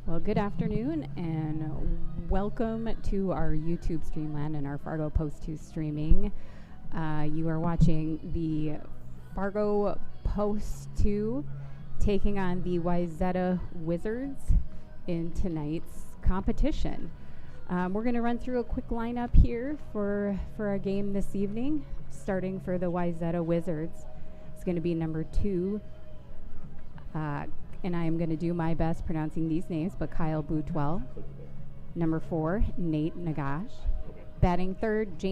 Well, good afternoon and welcome to our YouTube Streamland and our Fargo Post 2 streaming. You are watching the Fargo Post 2 taking on the Wayzata Wizards in tonight's competition. We're going to run through a quick lineup here for our game this evening. Starting for the Wayzata Wizards, it's going to be number 2, and I am going to do my best pronouncing these names, but Kyle Boutwell. Number 4, Nate Nagash. Batting third,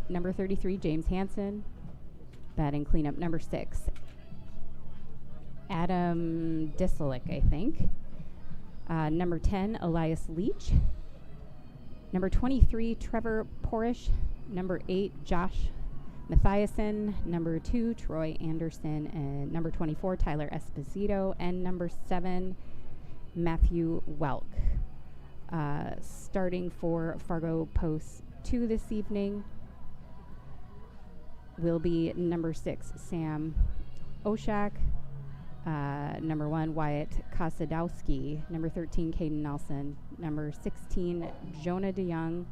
number 33, James Hansen. Batting cleanup, number 6, Adam Diselick, I think. Number 10, Elias Leach. Number 23, Trevor Porish. Number 8, Josh Mathiasen. Number 2, Troy Anderson. And number 24, Tyler Esposito. And number 7, Matthew Welk. Starting for Fargo Post 2 this evening will be number 6, Sam Oshak. Number 1, Wyatt Kosadowski. Number 13, Caden Nelson. Number 16, Jonah DeYoung.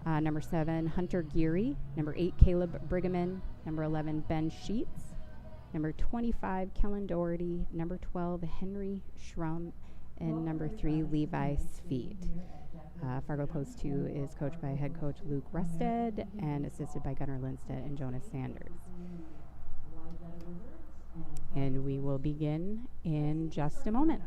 Number 7, Hunter Geary. Number 8, Caleb Brigaman. Number 11, Ben Sheets. Number 25, Kellen Doherty. Number 12, Henry Schrum. And number 3, Levi Sfeet. Fargo Post 2 is coached by head coach Luke Rusted and assisted by Gunnar Lindstedt and Jonas Sanders. And we will begin in just a moment.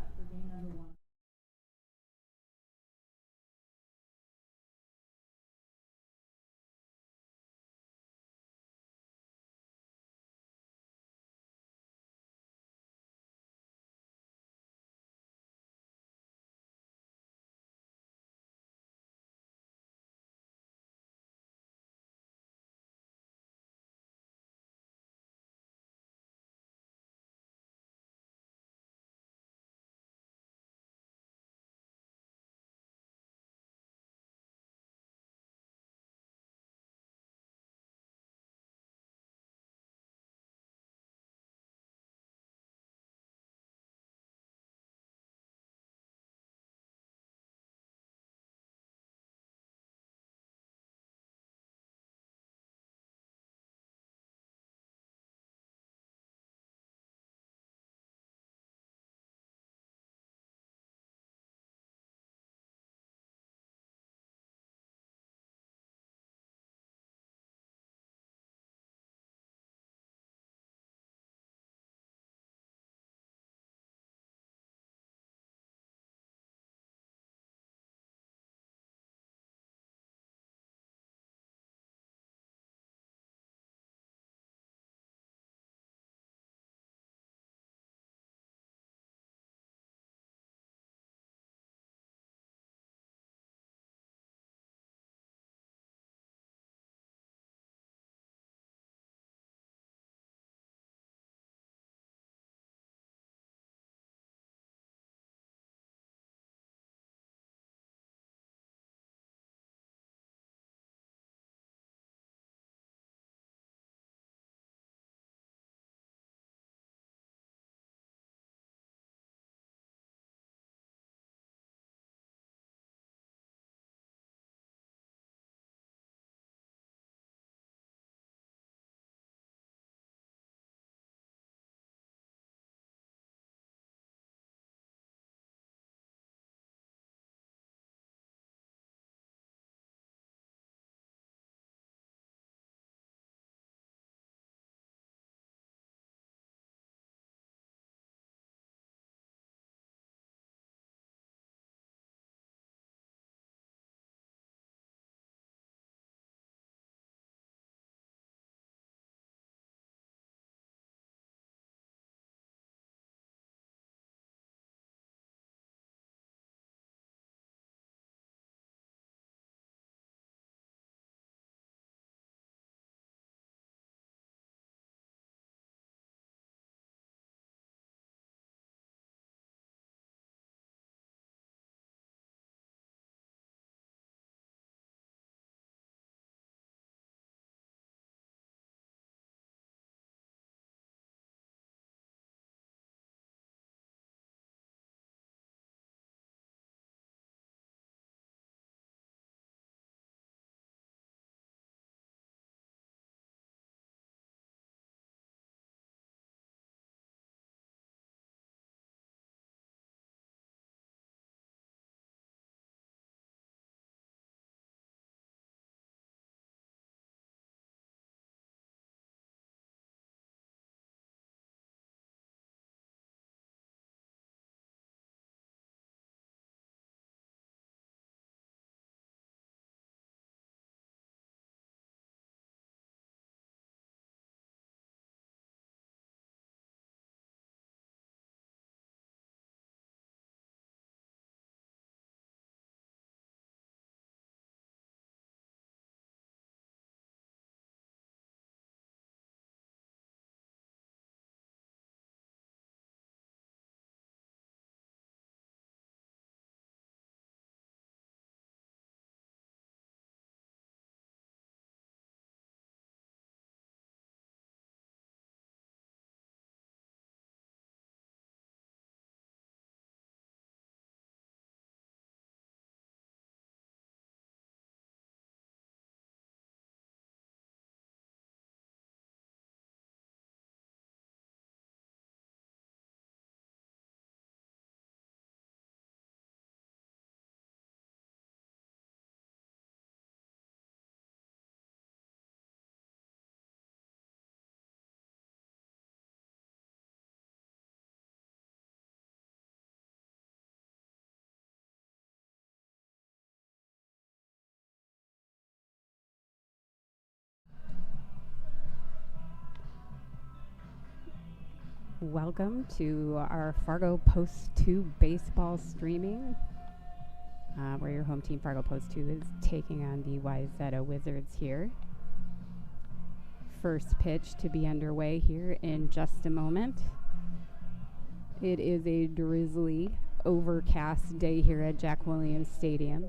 Welcome to our Fargo Post 2 baseball streaming, where your home team Fargo Post 2 is taking on the Wayzata Wizards here. First pitch to be underway here in just a moment. It is a drizzly, overcast day here at Jack Williams Stadium.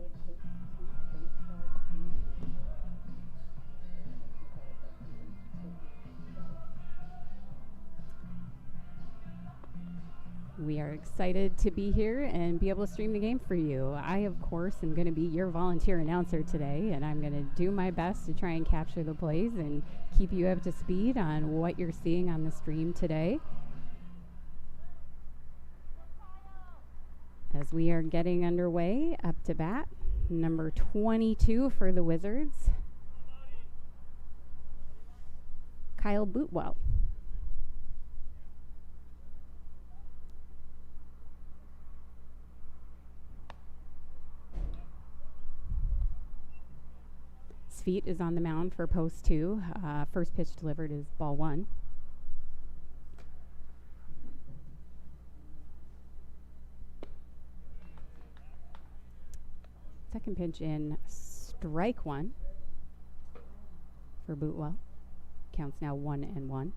We are excited to be here and be able to stream the game for you. I, of course, am going to be your volunteer announcer today, and I'm going to do my best to try and capture the plays and keep you up to speed on what you're seeing on the stream today. As we are getting underway, up to bat, number 22 for the Wizards, Kyle Bootwell. Feet is on the mound for post 2. First pitch delivered is ball 1. Second pitch in, strike 1 for Bootwell. Counts now 1-1.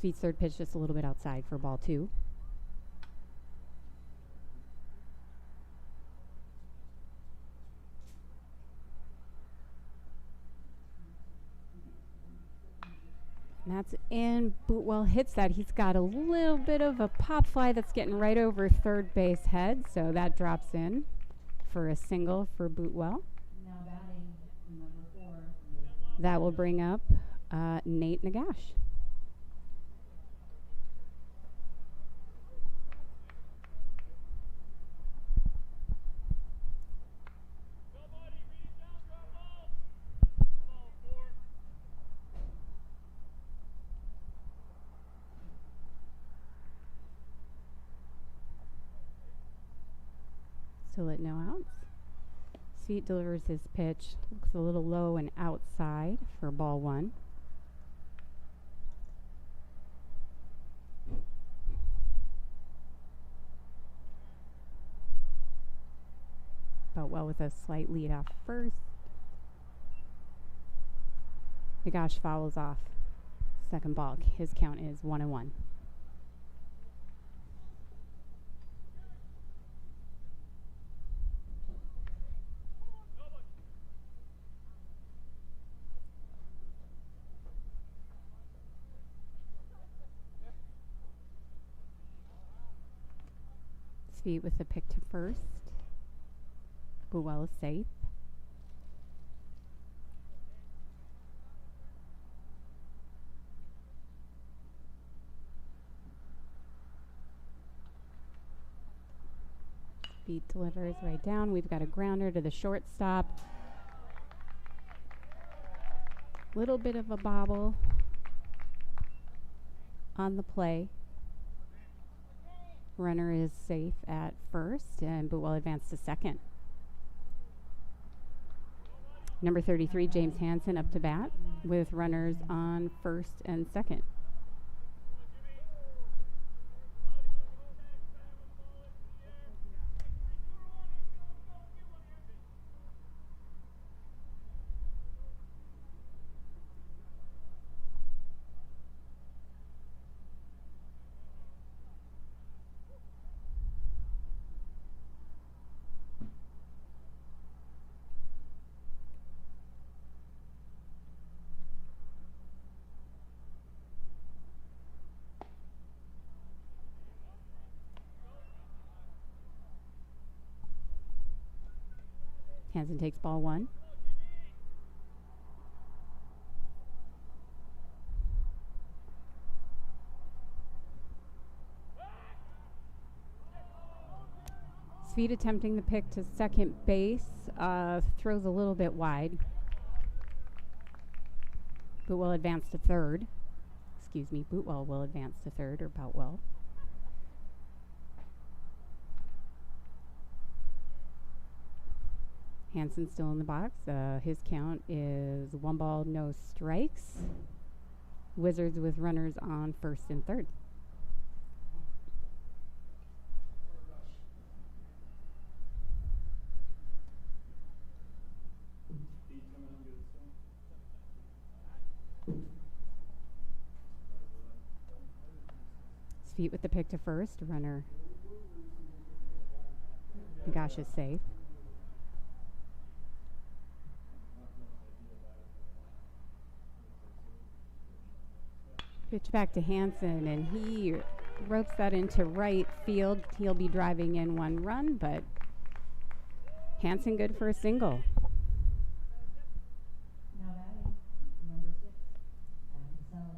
Feet's third pitch just a little bit outside for ball 2. And that's in. Bootwell hits that. He's got a little bit of a pop fly that's getting right over third base head, so that drops in for a single for Bootwell. Now batting number 4. That will bring up Nate Nagash. Still at no outs. Sweet delivers his pitch. Looks a little low and outside for ball 1. Boutwell with a slight lead off first. Nagash fouls off. Second ball. His count is 1-1. Feet with the pick to first. Bootwell is safe. Feet delivers right down. We've got a grounder to the shortstop. Little bit of a bobble on the play. Runner is safe at first, and Bootwell advanced to second. Number 33, James Hansen, up to bat with runners on first and second. Hansen takes ball 1. Sweet attempting the pick to second base, throws a little bit wide, but will advance to third. Excuse me, Bootwell will advance to third, or Boutwell. Hansen still in the box. His count is 1 ball, no strikes. Wizards with runners on first and third. Feet with the pick to first. Runner. Gosh is safe. Pitch back to Hansen, and he ropes that into right field. He'll be driving in 1 run, but Hansen good for a single. Now batting, number 6, Adam Selleck.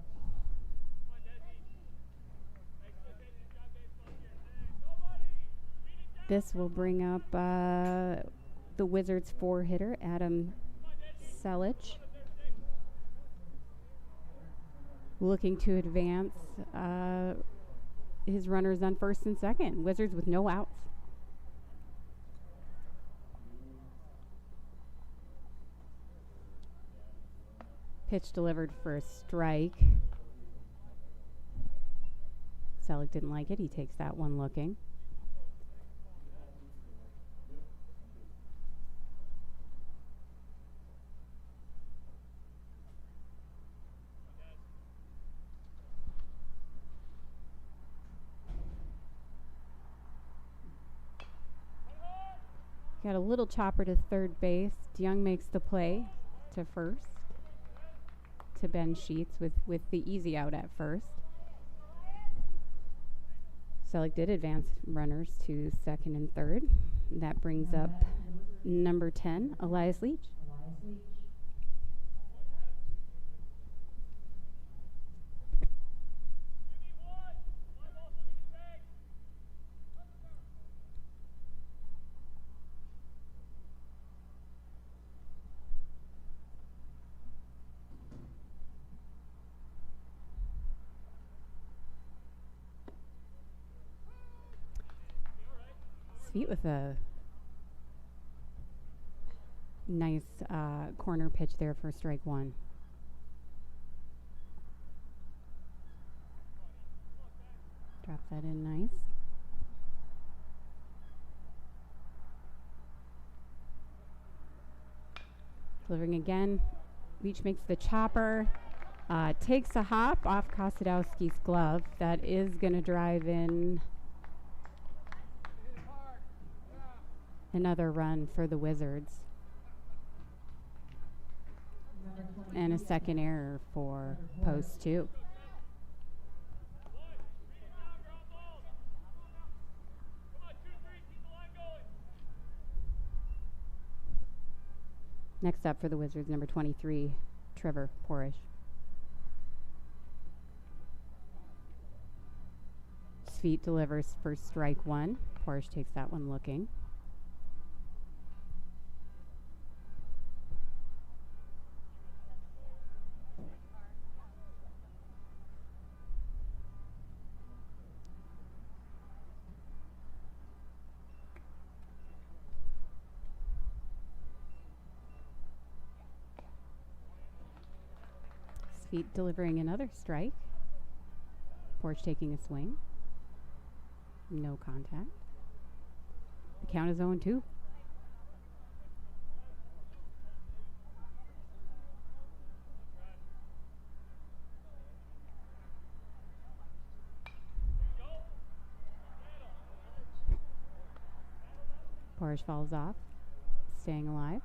This will bring up the Wizards 4-hitter, Adam Selleck. Looking to advance his runners on first and second. Wizards with no outs. Pitch delivered for a strike. Selleck didn't like it. He takes that one looking. Got a little chopper to third base. DeYoung makes the play to first. To Ben Sheets with the easy out at first. Selleck did advance runners to second and third. That brings up number 10, Elias Leach. Elias Leach. Feet with a nice corner pitch there for strike 1. Drop that in nice. Delivering again. Leach makes the chopper. Takes a hop off Kosadowski's glove. That is going to drive in another run for the Wizards. And a second error for post 2. Next up for the Wizards, number 23, Trevor Porish. Feet delivers for strike 1. Porish takes that one looking. Feet delivering another strike. Porish taking a swing. No contact. The count is 0-2. Porish falls off, staying alive.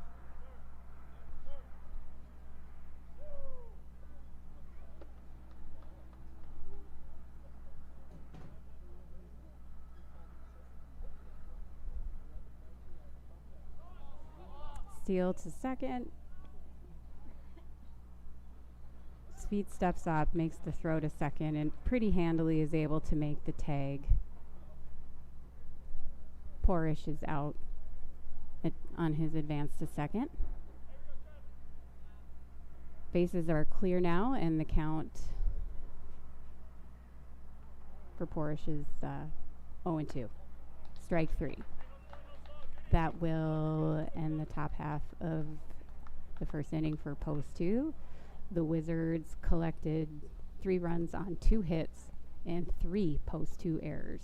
Steal to second. Speed steps up, makes the throw to second, and pretty handily is able to make the tag. Porish is out on his advance to second. Bases are clear now, and the count for Porish is 0-2. Strike 3. That will end the top half of the first inning for post 2. The Wizards collected 3 runs on 2 hits and 3 post 2 errors.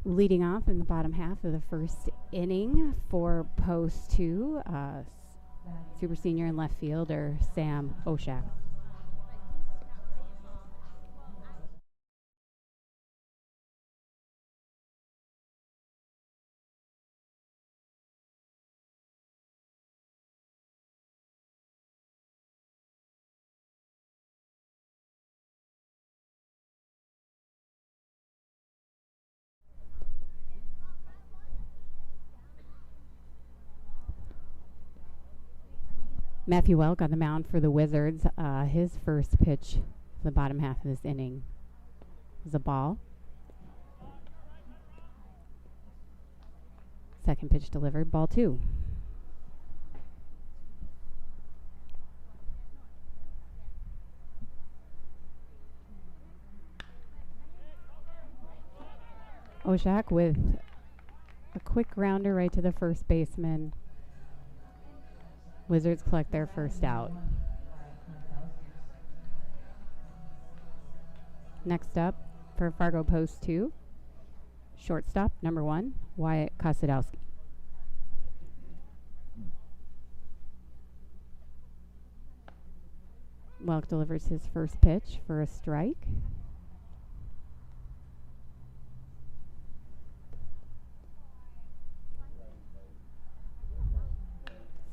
Leading off in the bottom half of the first inning for post 2, super senior and left fielder Sam Oshak. Matthew Welk on the mound for the Wizards. His first pitch, the bottom half of this inning, was a ball. Second pitch delivered, ball 2. Oshak with a quick grounder right to the first baseman. Wizards collect their first out. Next up for Fargo post 2, shortstop number 1, Wyatt Kosadowski. Welk delivers his first pitch for a strike.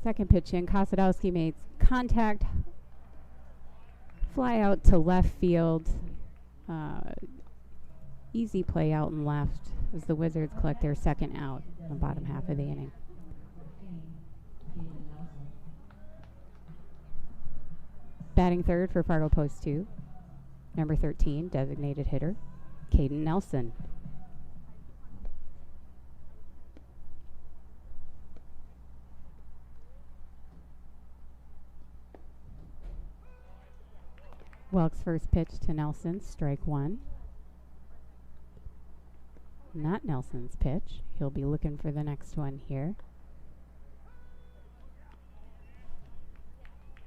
Second pitch in, Kosadowski makes contact, fly out to left field. Easy play out and left as the Wizards collect their second out in the bottom half of the inning. Batting third for Fargo post 2, number 13, designated hitter, Caden Nelson. Welk's first pitch to Nelson, strike 1. Not Nelson's pitch. He'll be looking for the next one here.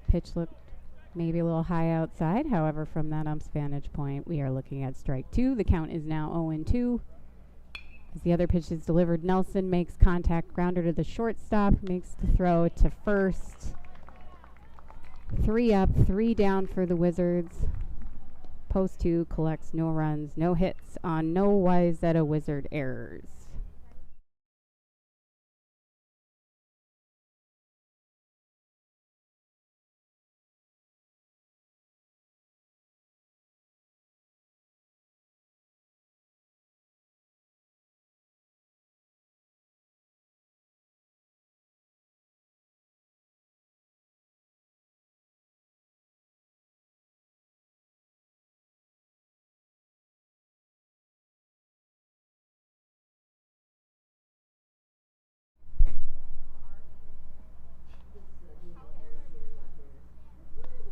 Pitch looked maybe a little high outside. However, from that ump's vantage point, we are looking at strike 2. The count is now 0-2. As the other pitch is delivered, Nelson makes contact, grounder to the shortstop, makes the throw to first. 3 up, 3 down for the Wizards. Post 2 collects no runs, no hits on no Wayzata Wizard errors.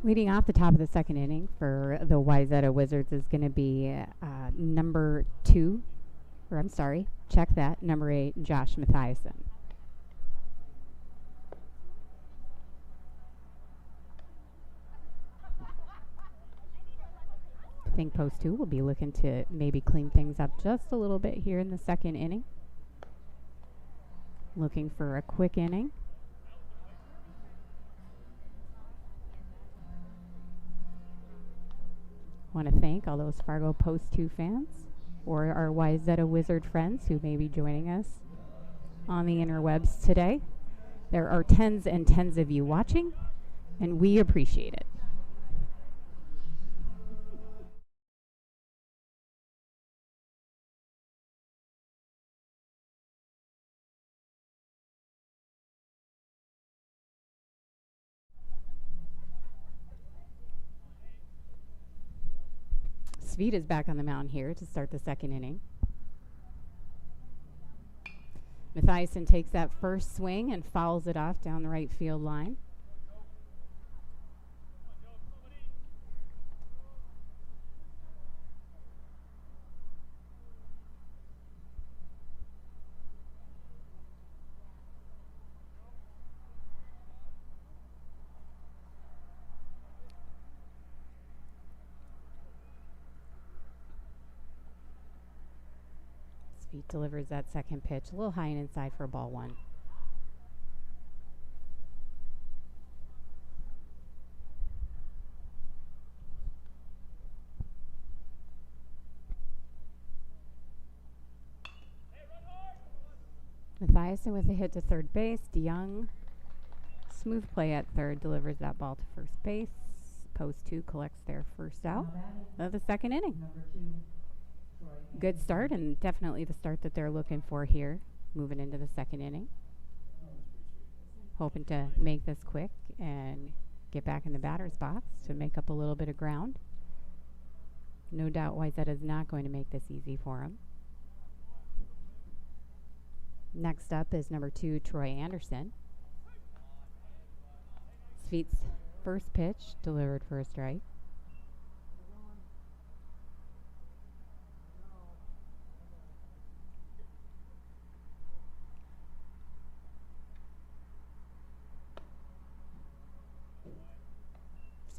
Leading off the top of the second inning for the Wayzata Wizards is going to be number 2, or I'm sorry, check that, number 8, Josh Mathiasen. I think post 2 will be looking to maybe clean things up just a little bit here in the second inning. Looking for a quick inning. Want to thank all those Fargo Post 2 fans or our Wayzata Wizard friends who may be joining us on the interwebs today. There are tens and tens of you watching, and we appreciate it. Svit is back on the mound here to start the second inning. Mathiasen takes that first swing and fouls it off down the right field line. Svit delivers that second pitch a little high and inside for ball 1. Mathiasen with a hit to third base. DeYoung, smooth play at third, delivers that ball to first base. Post 2 collects their first out of the second inning. Good start, and definitely the start that they're looking for here, moving into the second inning. Hoping to make this quick and get back in the batter's box to make up a little bit of ground. No doubt Wayzata is not going to make this easy for him. Next up is number 2, Troy Anderson. Svit's first pitch delivered for a strike.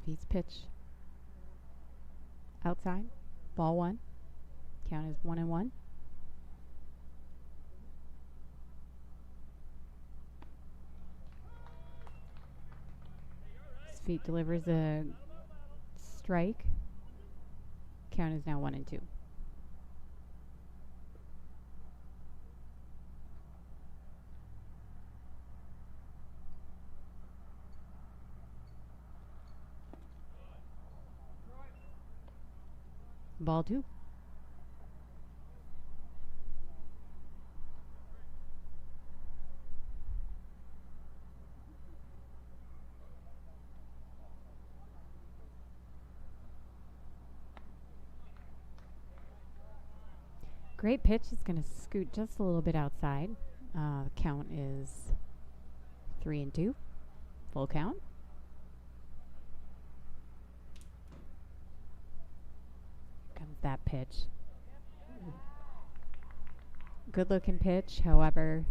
Svit's pitch outside, ball 1. Count is 1-1. Svit delivers a strike. Count is now 1-2. Ball 2. Great pitch. It's going to scoot just a little bit outside. Count is 3-2. Full count. Comes that pitch. Good looking pitch, however,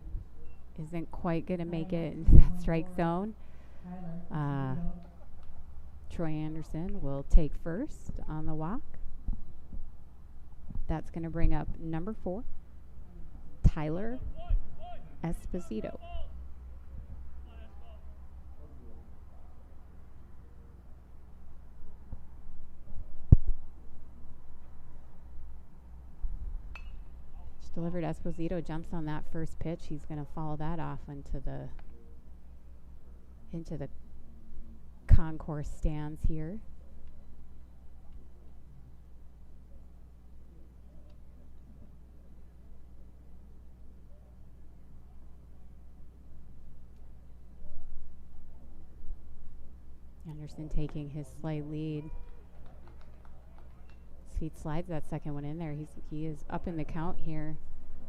isn't quite going to make it into that strike zone. Troy Anderson will take first on the walk. That's going to bring up number 4, Tyler Esposito. Just delivered. Esposito jumps on that first pitch. He's going to follow that off into the concourse stands here. Anderson taking his slight lead. Svit slides that second one in there. He is up in the count here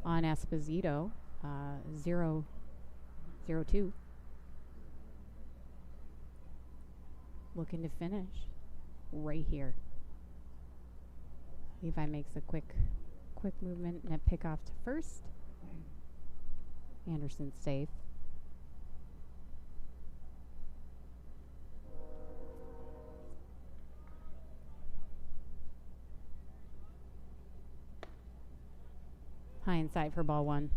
on Esposito. 0-2. looking to finish right here. Levi makes a quick movement and a pick off to first. Anderson's safe. High inside for ball one.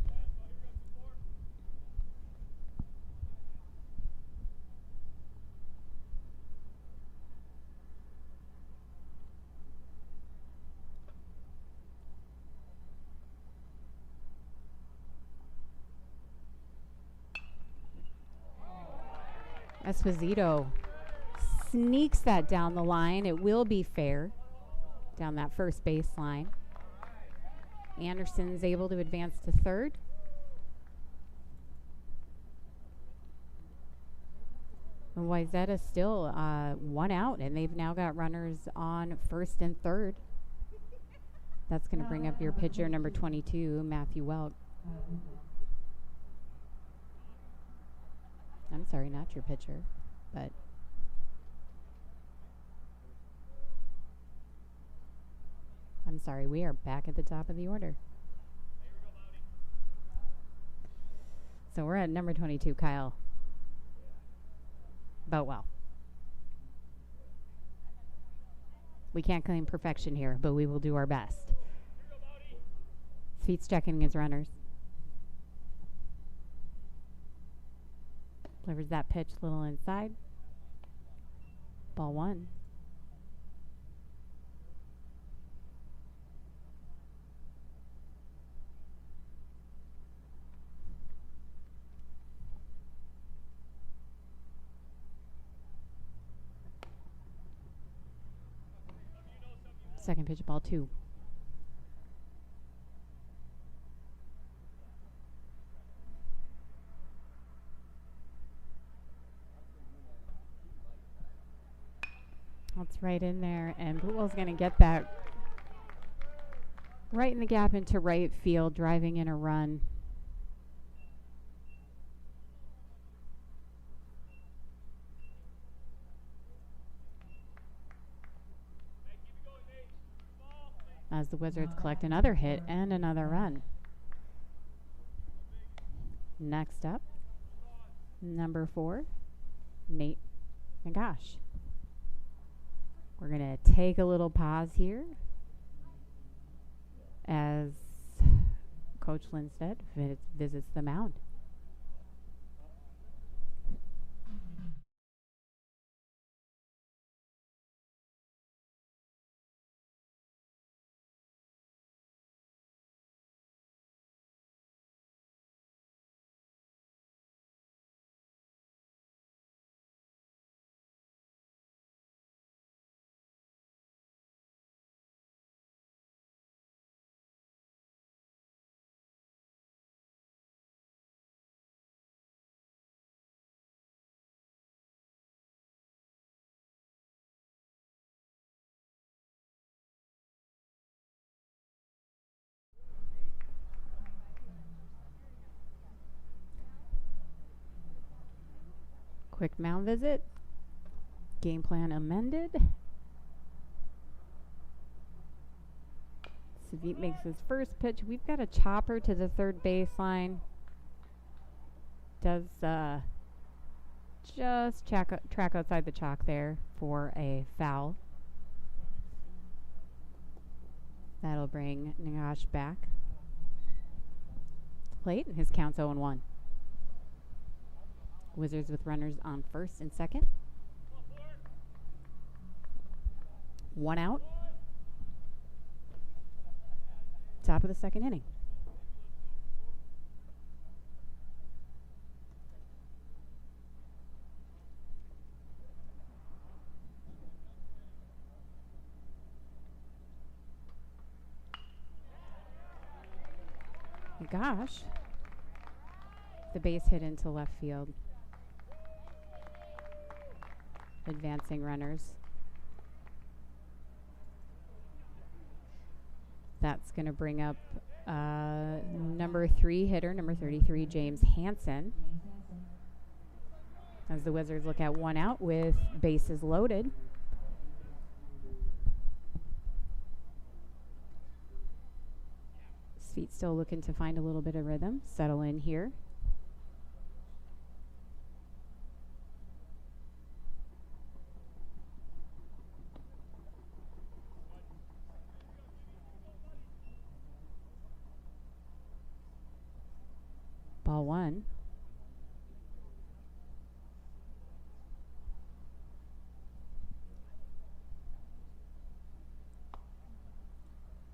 Esposito sneaks that down the line. It will be fair down that first baseline. Anderson's able to advance to third. And Wayzata still 1 out, and they've now got runners on first and third. That's going to bring up your pitcher, number 22, Matthew Welk. I'm sorry, not your pitcher, but I'm sorry, we are back at the top of the order. So we're at number 22, Kyle Boatwell. We can't claim perfection here, but we will do our best. Feet's checking his runners. Delivers that pitch a little inside. Ball one. Second pitch, ball two. That's right in there, and Bootwell's going to get that right in the gap into right field, driving in a run. As the Wizards collect another hit and another run. Next up, number 4, Nate Nagash. We're going to take a little pause here as Coach Lindstedt visits the mound. Quick mound visit. Game plan amended. Savit makes his first pitch. We've got a chopper to the third baseline. Does just track outside the chalk there for a foul. That'll bring Nagash back to the plate, and his count's 0-1. Wizards with runners on first and second. 1 out. Top of the second inning. Gosh. The base hit into left field. Advancing runners. That's going to bring up number 3 hitter, number 33, James Hansen. as the Wizards look at one out with bases loaded. Feet still looking to find a little bit of rhythm, settle in here. Ball one.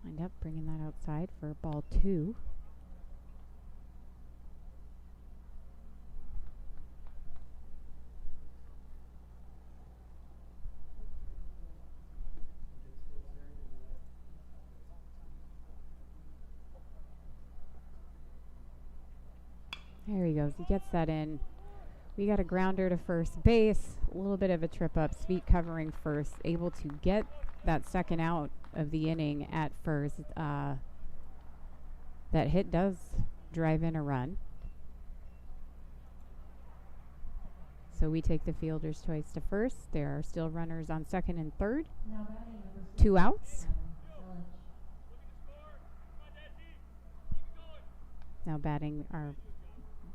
Wind up bringing that outside for ball two. There he goes. He gets that in. We got a grounder to first base. A little bit of a trip up. Sweet covering first. Able to get that second out of the inning at first. That hit does drive in a run. So we take the fielder's choice to first. There are still runners on second and third. Two outs. Now batting are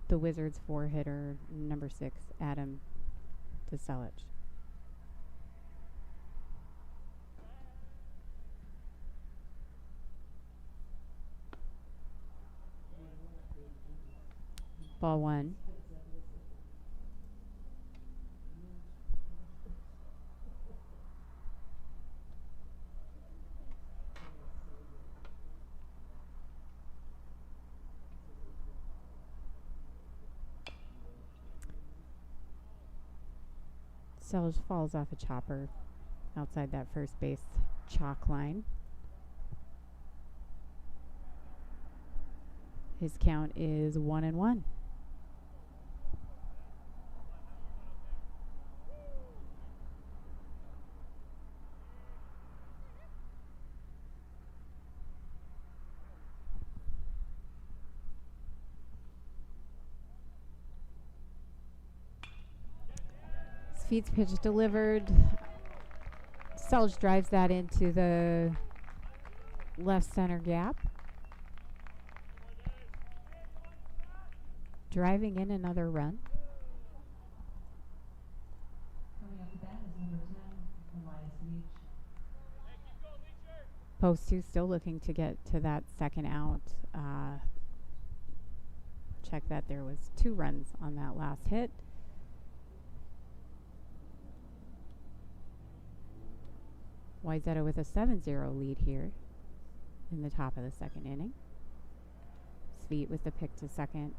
the Wizards' four-hitter, number 6, Adam DeSelich. Ball one. Sellers falls off a chopper outside that first base chalk line. His count is 1-1. Feeds pitch delivered. Selge drives that into the left center gap. Driving in another run. Coming up to bat is number 10, Elias Leach. Post 2 still looking to get to that second out. Check that there was 2 runs on that last hit. Wayzata with a 7-0 lead here in the top of the second inning. Sweet with the pick to second.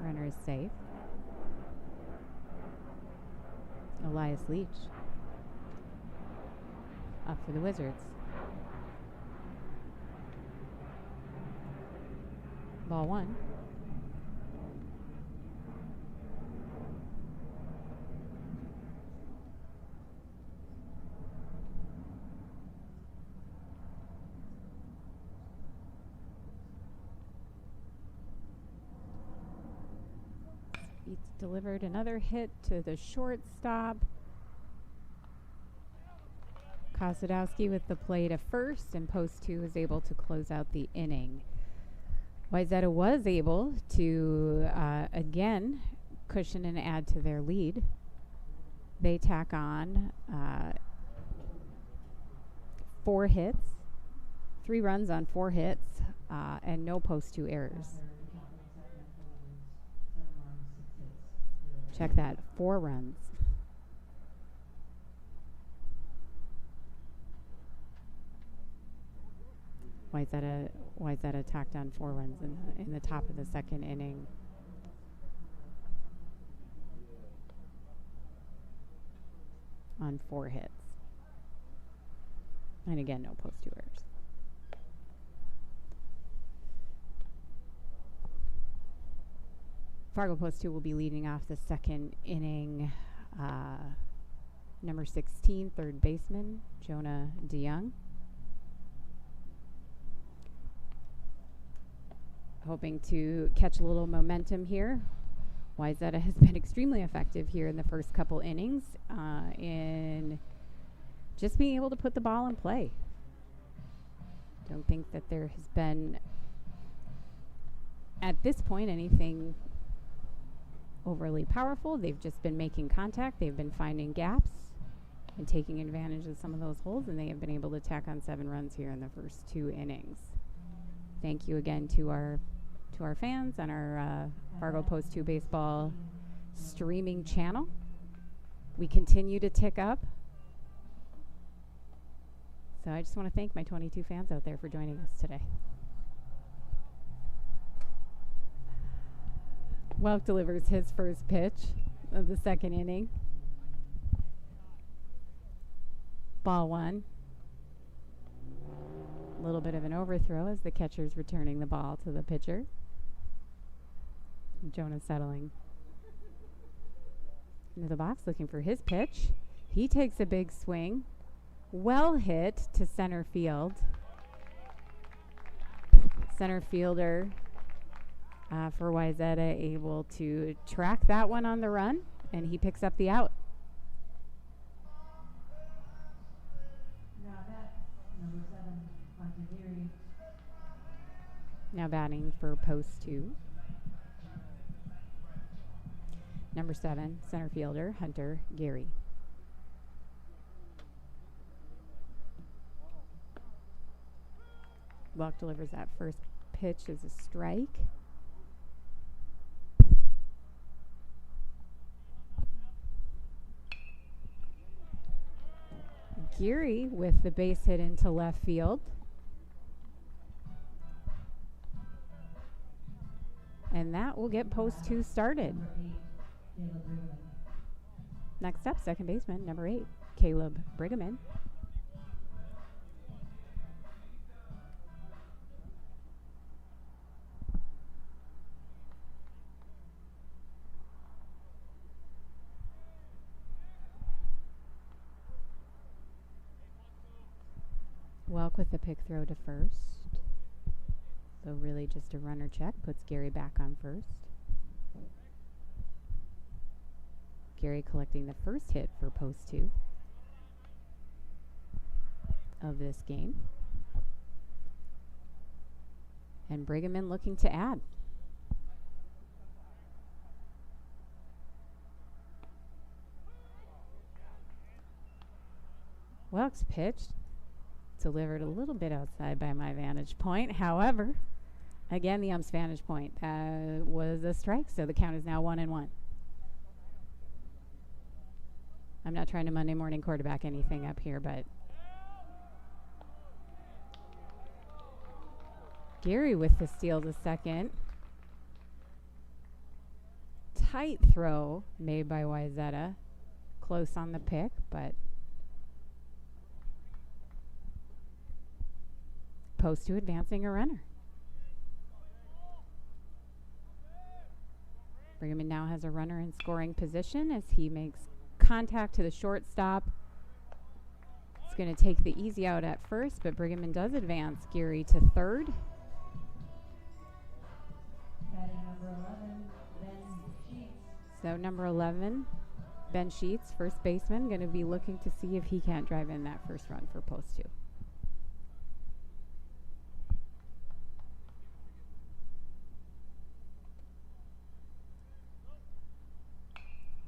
Runner is safe. Elias Leach up for the Wizards. Ball one. Delivered another hit to the shortstop. Kosadowski with the play to first, and post 2 is able to close out the inning. Wayzata was able to, again, cushion and add to their lead. They tack on 4 hits, 3 runs on 4 hits, and no post 2 errors. Check that, 4 runs. Wayzata tacked on 4 runs in the top of the second inning. On 4 hits. And again, no post 2 errors. Fargo post 2 will be leading off the second inning. Number 16, third baseman, Jonah DeYoung. hoping to catch a little momentum here. Wayzata has been extremely effective here in the first couple innings in just being able to put the ball in play. Don't think that there has been, at this point, anything overly powerful. They've just been making contact. They've been finding gaps and taking advantage of some of those holes, and they have been able to tack on 7 runs here in the first 2 innings. Thank you again to our fans on our Fargo Post 2 Baseball streaming channel. We continue to tick up. So I just want to thank my 22 fans out there for joining us today. Welk delivers his first pitch of the second inning. Ball 1. A little bit of an overthrow as the catcher's returning the ball to the pitcher. Jonah settling into the box looking for his pitch. He takes a big swing. Well hit to center field. Center fielder for Wayzata able to track that one on the run, and he picks up the out. Now batting for post 2. Number 7, center fielder Hunter Gary. Welk delivers that first pitch as a strike. Gary with the base hit into left field. And that will get post 2 started. Next up, second baseman, number 8, Caleb Brigham. Welk with the pick throw to first. So really just a runner check, puts Gary back on first. Gary collecting the first hit for post 2 of this game. And Brigham looking to add. Welk's pitch delivered a little bit outside by my vantage point. However, again, the ump's vantage point was a strike, so the count is now 1-1. I'm not trying to Monday morning quarterback anything up here, but Gary with the steal to second. Tight throw made by Wayzata. Close on the pick, but post 2 advancing a runner. Brigham now has a runner in scoring position as he makes contact to the shortstop. It's going to take the easy out at first, but Brigham does advance Gary to third. So number 11, Ben Sheets, first baseman, going to be looking to see if he can't drive in that first run for post 2.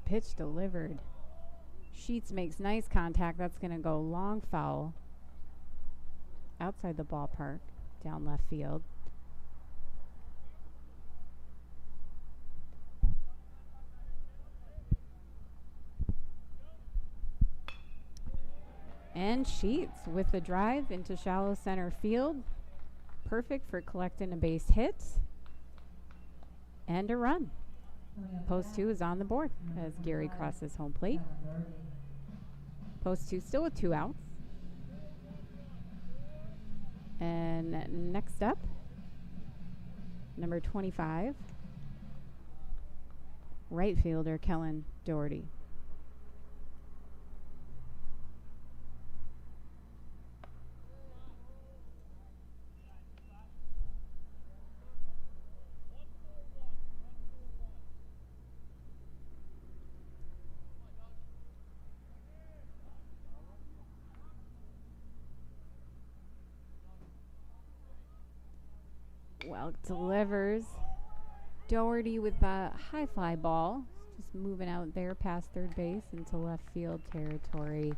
Pitch delivered. Sheets makes nice contact. That's going to go long foul outside the ballpark, down left field. And Sheets with the drive into shallow center field. Perfect for collecting a base hit and a run. Post 2 is on the board as Gary crosses home plate. Post 2 still with 2 outs. And next up, number 25, right fielder Kellen Doherty. Well, delivers. Doherty with a high fly ball. Just moving out there past third base into left field territory.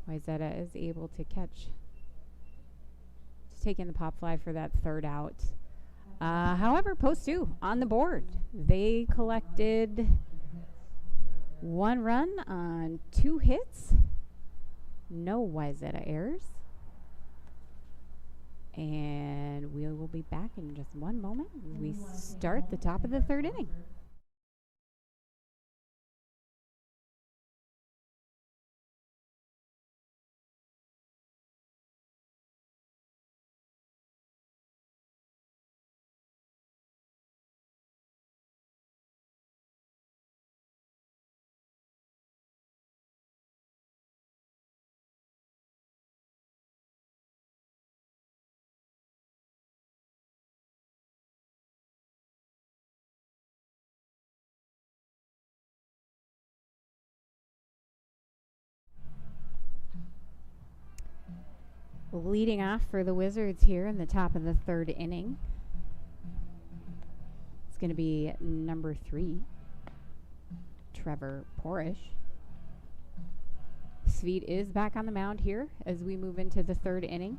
Wayzata is able to catch. Just taking the pop fly for that third out. However, post 2 on the board. They collected 1 run on 2 hits. No Wayzata errors. And we will be back in just one moment as we start the top of the 3rd inning. Leading off for the Wizards here in the top of the 3rd inning. It's going to be number 3, Trevor Porish. Sweet is back on the mound here as we move into the 3rd inning.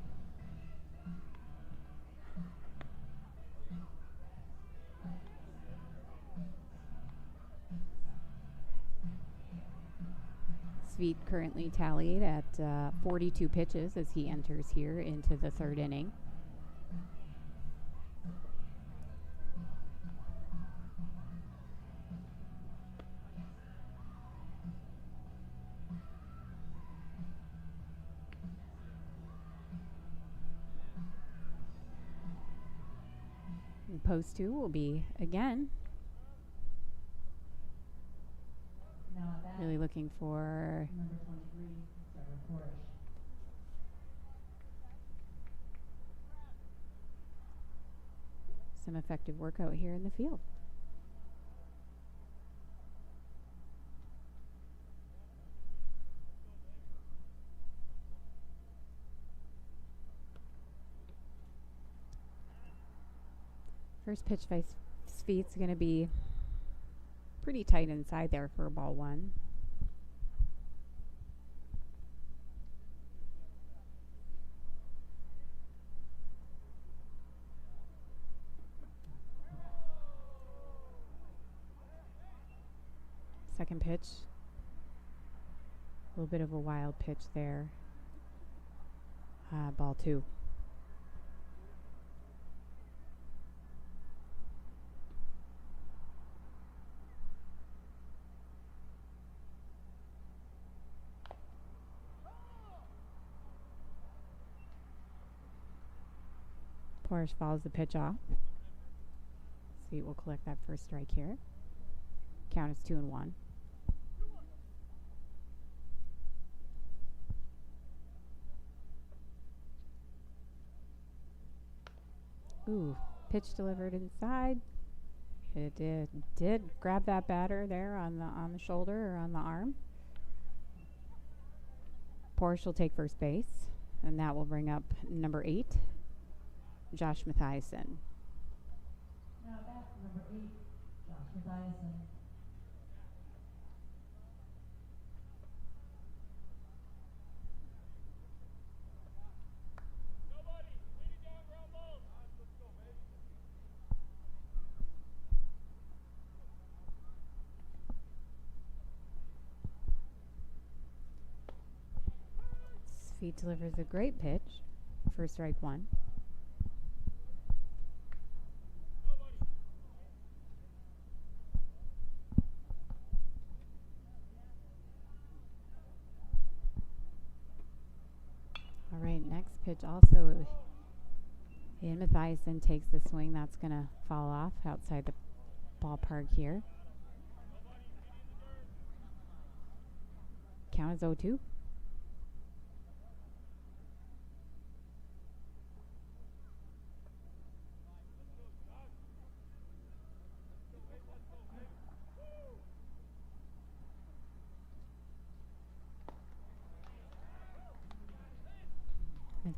Sweet currently tallied at 42 pitches as he enters here into the 3rd inning. And post 2 will be again. Really looking for Number 23, Trevor Porish. some effective workout here in the field. First pitch by Sweet's going to be pretty tight inside there for ball 1. Second pitch. A little bit of a wild pitch there. Ball 2. Porish follows the pitch off. Sweet will collect that first strike here. Count is 2-1. Ooh, pitch delivered inside. It did grab that batter there on the shoulder or on the arm. Porish will take first base, and that will bring up number 8, Josh Mathiasen. Now back number 8, Josh Mathiasen. Sweet delivers a great pitch for strike 1. All right, next pitch also. And Mathiasen takes the swing. That's going to fall off outside the ballpark here. Count is 0-2.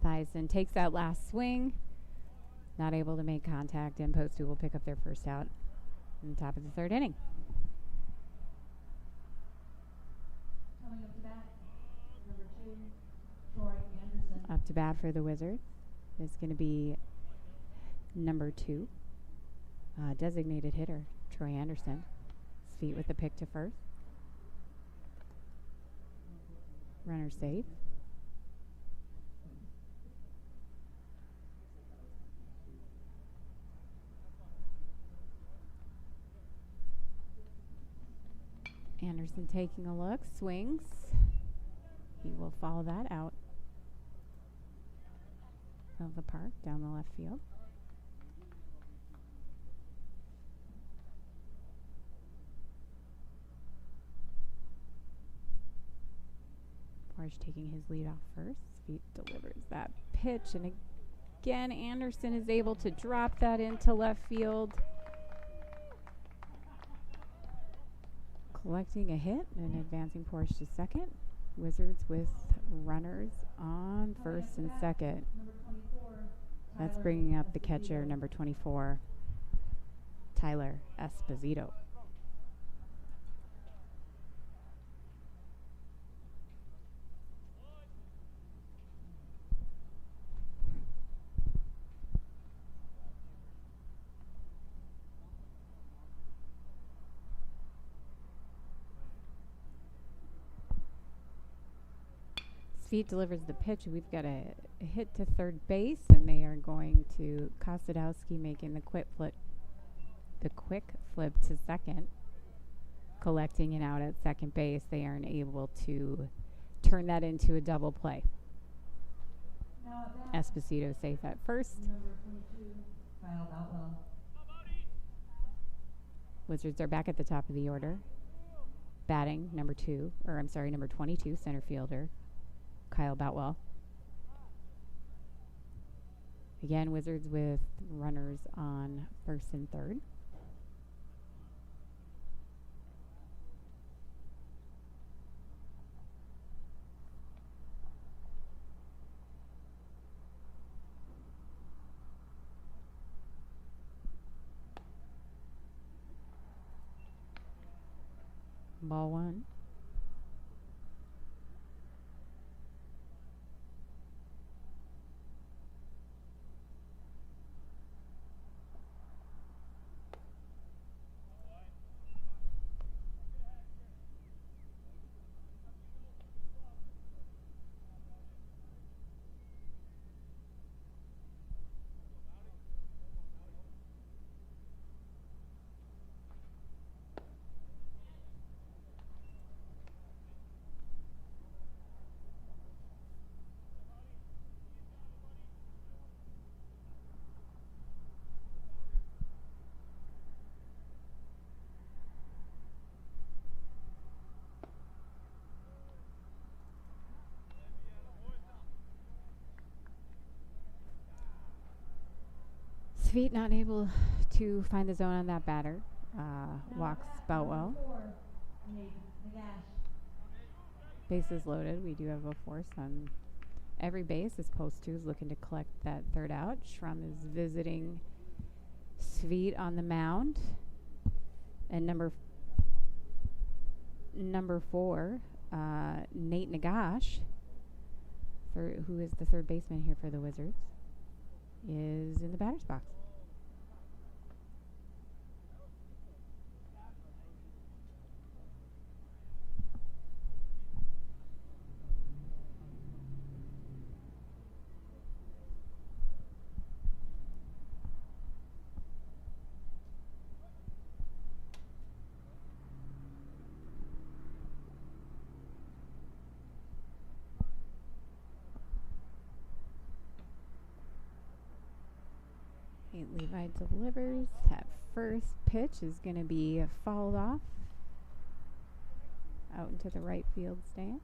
Mathiasen takes that last swing. Not able to make contact, and post 2 will pick up their first out in the top of the 3rd inning. Coming up to bat, number 2, Troy Anderson. Up to bat for the Wizards is going to be number 2, designated hitter, Troy Anderson. His feet with the pick to first. Runner safe. Anderson taking a look, swings. He will follow that out of the park, down the left field. Porsche taking his lead off first. He delivers that pitch, and again, Anderson is able to drop that into left field. Collecting a hit and advancing Porsche to second. Wizards with runners on first and second. That's bringing up the catcher, number 24, Tyler Esposito. Feet delivers the pitch. We've got a hit to third base, and they are going to Kostadowski making the quick flip to second, collecting it out at second base. They aren't able to turn that into a double play. Esposito safe at first. Number 22, Kyle Boutwell. Wizards are back at the top of the order. Batting number 22, center fielder, Kyle Boutwell. Again, Wizards with runners on first and third. Ball 1. Feet not able to find the zone on that batter. Walks Boutwell. Bases loaded. We do have a force on every base. This post 2 is looking to collect that third out. Schrum is visiting Sveet on the mound. And number 4, Nate Nagash, who is the third baseman here for the Wizards, is in the batter's box. Levi delivers. That first pitch is going to be fouled off out into the right field stance.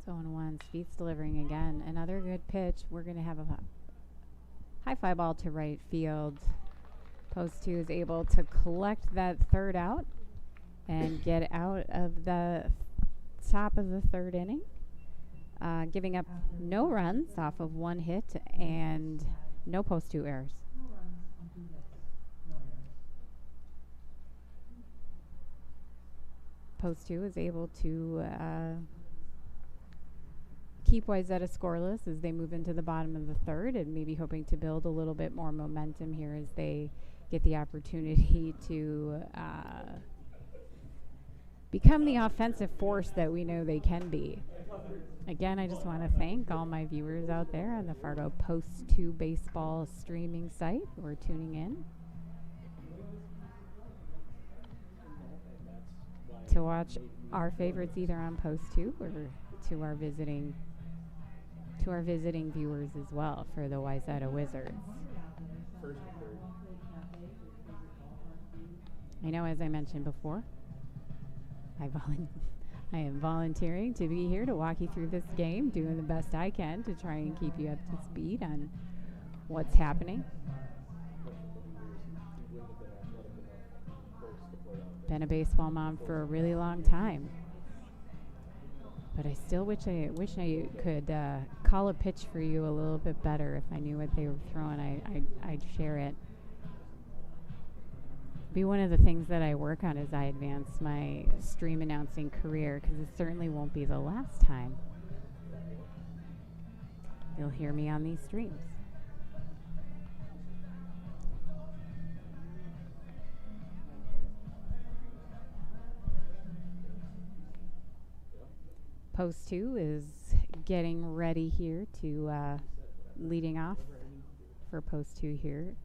So 0-1. Speed's delivering again. Another good pitch. We're going to have a High fly ball to right field. Post 2 is able to collect that third out and get out of the top of the third inning, giving up no runs off of 1 hit and no post 2 errors. No runs on 2 hits, no errors. Post 2 is able to keep Wayzata scoreless as they move into the bottom of the third, and maybe hoping to build a little bit more momentum here as they get the opportunity to become the offensive force that we know they can be. Again, I just want to thank all my viewers out there on the Fargo Post 2 baseball streaming site who are tuning in to watch our favorites either on Post 2 or to our visiting viewers as well for the Wayzata Wizards. I know, as I mentioned before, I am volunteering to be here to walk you through this game, doing the best I can to try and keep you up to speed on what's happening. Been a baseball mom for a really long time, but I still wish I could call a pitch for you a little bit better. If I knew what they were throwing, I'd share it. Be one of the things that I work on as I advance my stream announcing career, because it certainly won't be the last time you'll hear me on these streams. Post 2 is getting ready here to leading off for Post 2 here.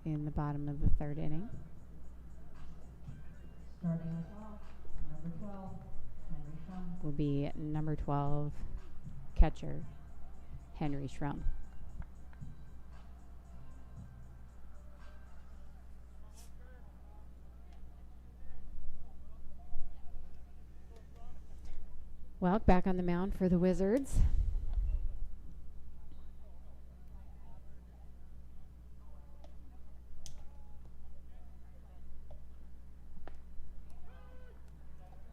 In the bottom of the third inning. Starting us off, number 12, Henry Schrum. Will be number 12 catcher Henry Schrum. Well, back on the mound for the Wizards.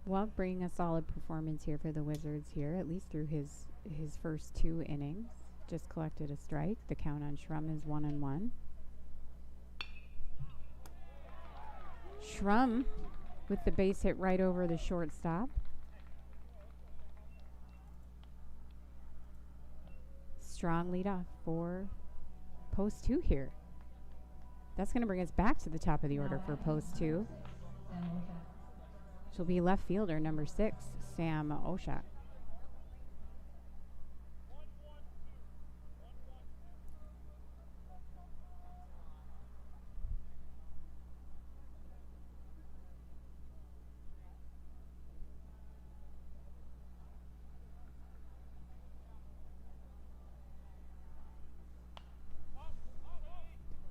Well, bringing a solid performance here for the Wizards here, at least through his first 2 innings. Just collected a strike. The count on Schrum is 1-1. Schrum with the base hit right over the shortstop. Strong leadoff for Post 2 here. That's going to bring us back to the top of the order for Post 2. She'll be left fielder number 6, Sam Oshak.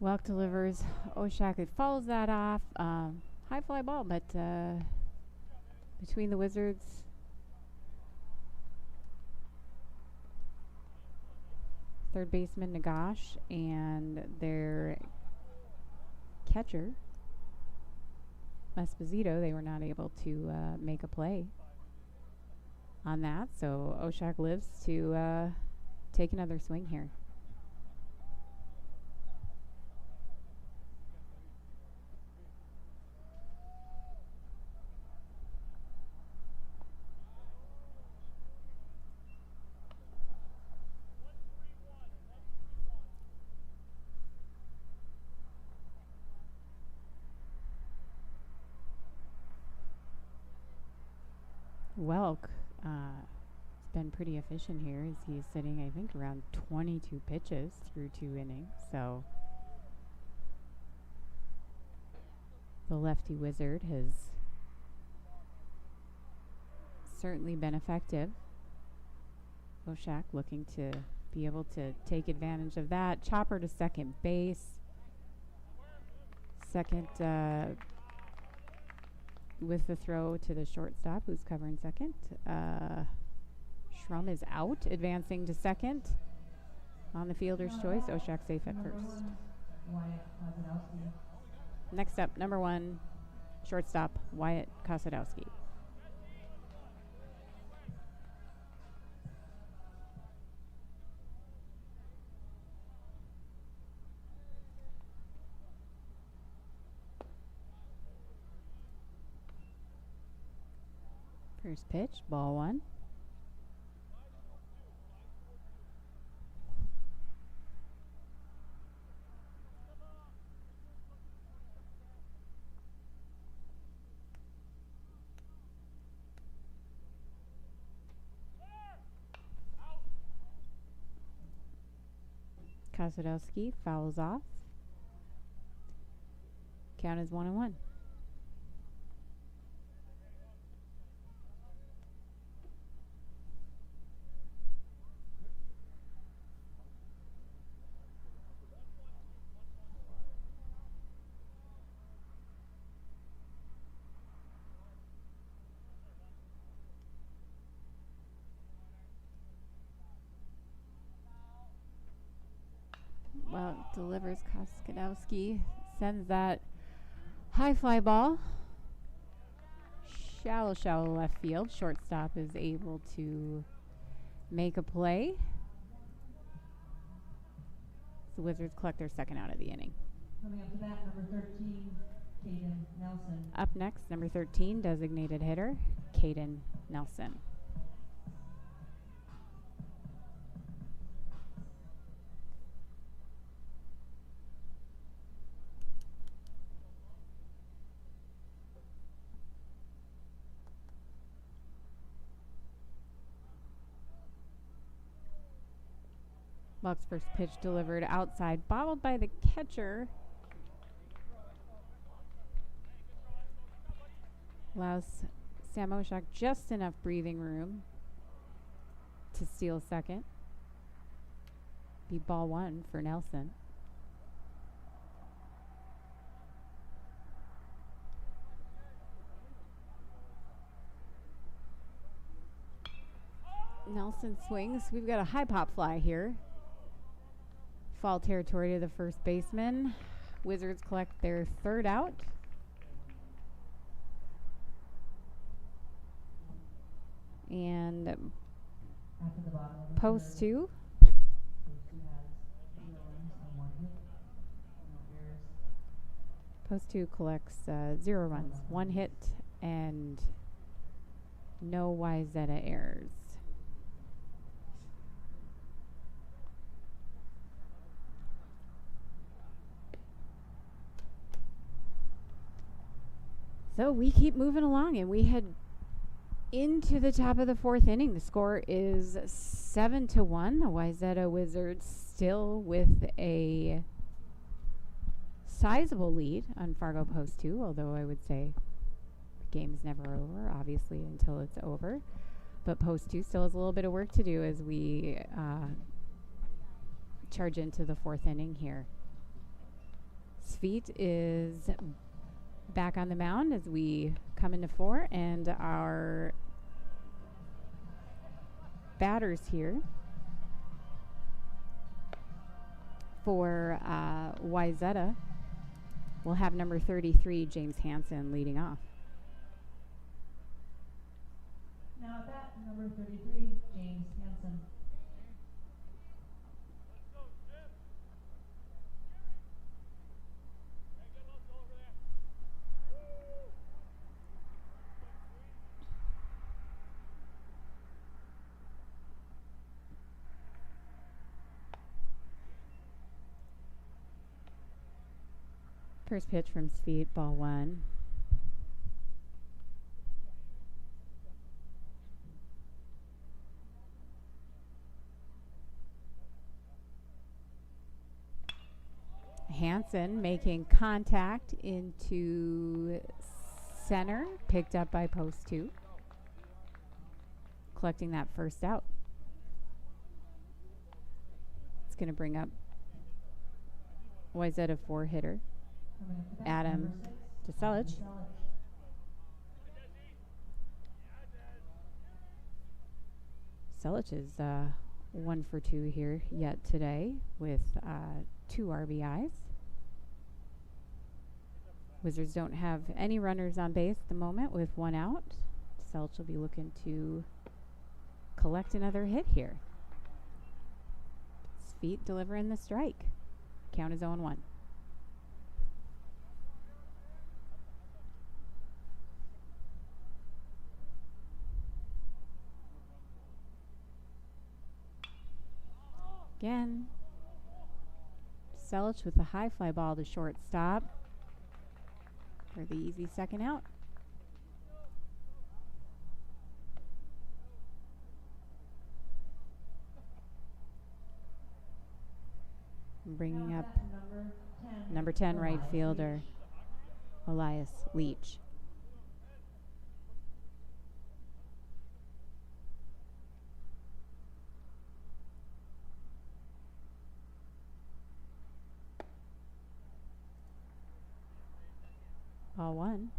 Welk delivers. Oshak, it follows that off. High fly ball, but between the Wizards, third baseman Nagash and their catcher Esposito, they were not able to make a play on that. So Oshak lives to take another swing here. Welk has been pretty efficient here as he's sitting, I think, around 22 pitches through 2 innings. So the lefty Wizard has certainly been effective. Oshak looking to be able to take advantage of that. Chopper to second base. Second with the throw to the shortstop, who's covering second. Schrum is out, advancing to second. On the fielder's choice, Oshak safe at first. Next up, number 1, shortstop, Wyatt Kosadowski. First pitch, ball 1. Kosadowski fouls off. Count is 1-1. Well, delivers Kosadowski, sends that high fly ball. Shallow left field. Shortstop is able to make a play. The Wizards collect their second out of the inning. Coming up to bat, number 13, Caden Nelson. Up next, number 13, designated hitter, Caden Nelson. Buck's first pitch delivered outside, bobbled by the catcher. Allows Sam Oshak just enough breathing room to steal second. Be ball 1 for Nelson. Nelson swings. We've got a high pop fly here. Foul territory to the first baseman. Wizards collect their third out. And post 2. Post 2 collects 0 runs, 1 hit, and no Wayzata errors. So we keep moving along, and we head into the top of the 4th inning. The score is 7-1. The Wayzata Wizards still with a sizable lead on Fargo Post 2, although I would say the game is never over, obviously, until it's over. But Post 2 still has a little bit of work to do as we charge into the 4th inning here. Sweet is back on the mound as we come into 4, and our batters here for Wayzata will have number 33, James Hansen, leading off. Now at bat, number 33, James Hansen. First pitch from Sweet, ball 1. Hansen making contact into center, picked up by post 2, collecting that first out. It's going to bring up Wayzata 4 hitter Adam Deselich. Selich is 1 for 2 here yet today with 2 RBIs. Wizards don't have any runners on base at the moment with 1 out. Selich will be looking to collect another hit here. His feet delivering the strike. Count is 0-1. Again, Selich with the high fly ball to shortstop for the easy second out. Bringing up number 10 right fielder Elias Leach. Ball 1.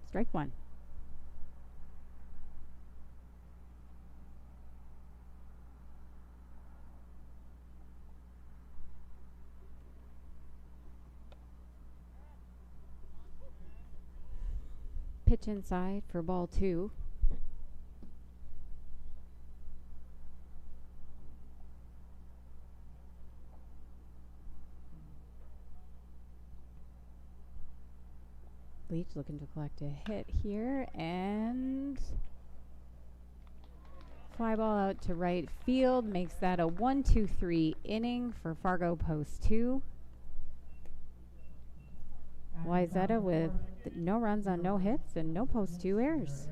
Strike 1. Pitch inside for ball 2. Leach looking to collect a hit here, and fly ball out to right field makes that a 1-2-3 inning for Fargo post 2. Wayzata with no runs on no hits and no post 2 errors.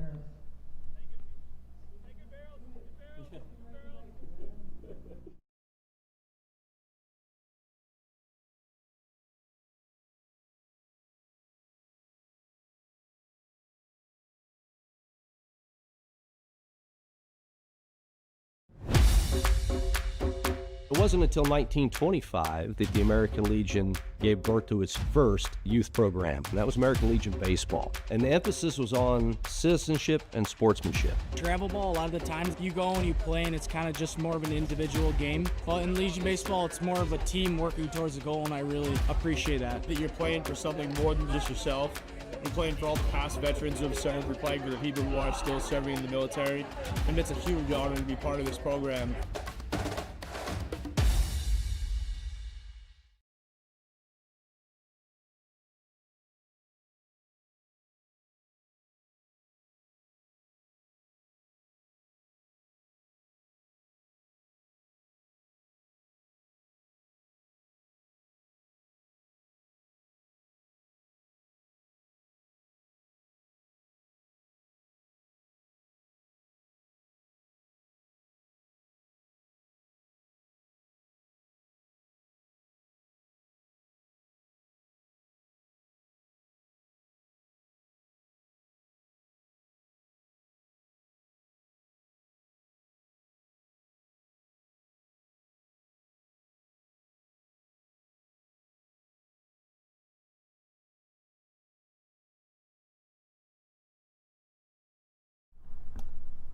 It wasn't until 1925 that the American Legion gave birth to its first youth program, and that was American Legion Baseball. And the emphasis was on citizenship and sportsmanship. Travel ball, a lot of the times you go and you play and it's kind of just more of an individual game. But in Legion Baseball, it's more of a team working towards a goal, and I really appreciate that. That you're playing for something more than just yourself. We're playing for all the past veterans who have served. We're playing for the people who are still serving in the military. And it's a huge honor to be part of this program.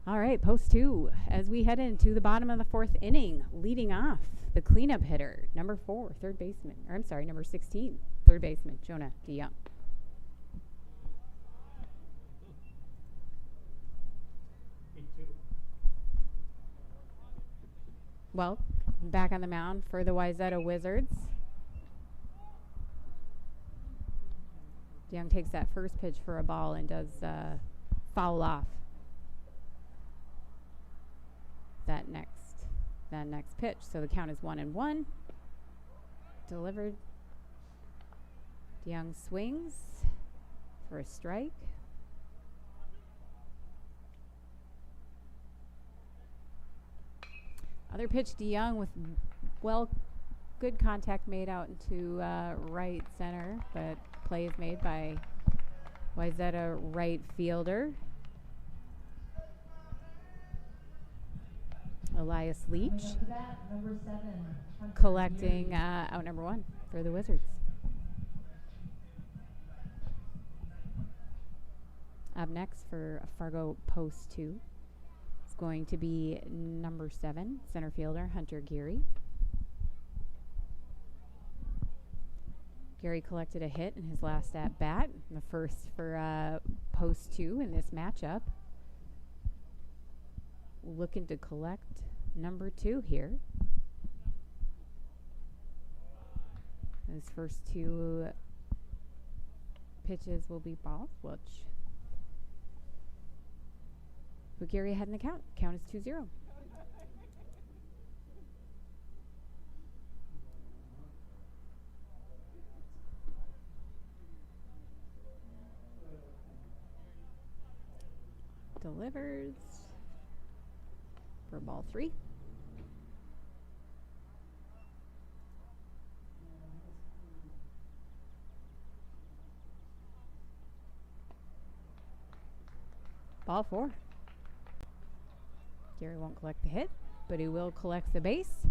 All right, post 2 as we head into the bottom of the 4th inning. Leading off, the cleanup hitter, number 16, third baseman, Jonah DeYoung. Well, back on the mound for the Wayzata Wizards. DeYoung takes that first pitch for a ball and does foul off that next pitch. So the count is 1-1. Delivered. DeYoung swings for a strike. Other pitch, DeYoung with good contact made out into right center, but play is made by Wayzata right fielder. Elias Leach Coming up to bat, number 7. Hunter collecting Geary. out number 1 for the Wizards. Up next for Fargo Post 2 is going to be number 7, center fielder Hunter Geary. Geary collected a hit in his last at bat, the first for Post 2 in this matchup. Looking to collect number 2 here. His first 2 pitches will be balls, which put Geary ahead in the count. Count is 2-0. Delivers for ball 3. Ball 4. Geary won't collect the hit, but he will collect the base.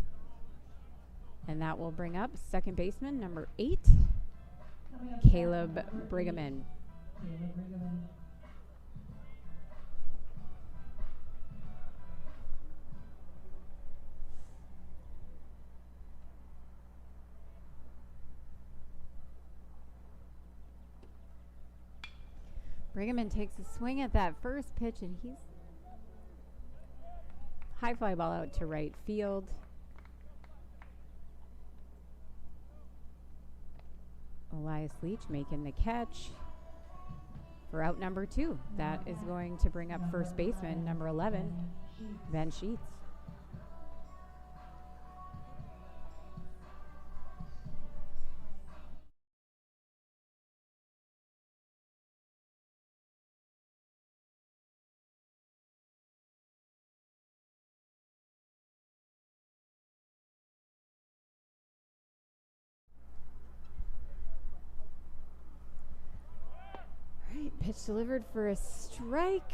And that will bring up second baseman number 8, Coming up to bat, Caleb number 8, Brigham. Caleb Brigham. Brigham takes a swing at that first pitch, and he's high fly ball out to right field. Elias Leach making the catch for out number 2. That is going to bring up first baseman number 11, Ben Sheets. Pitch delivered for a strike.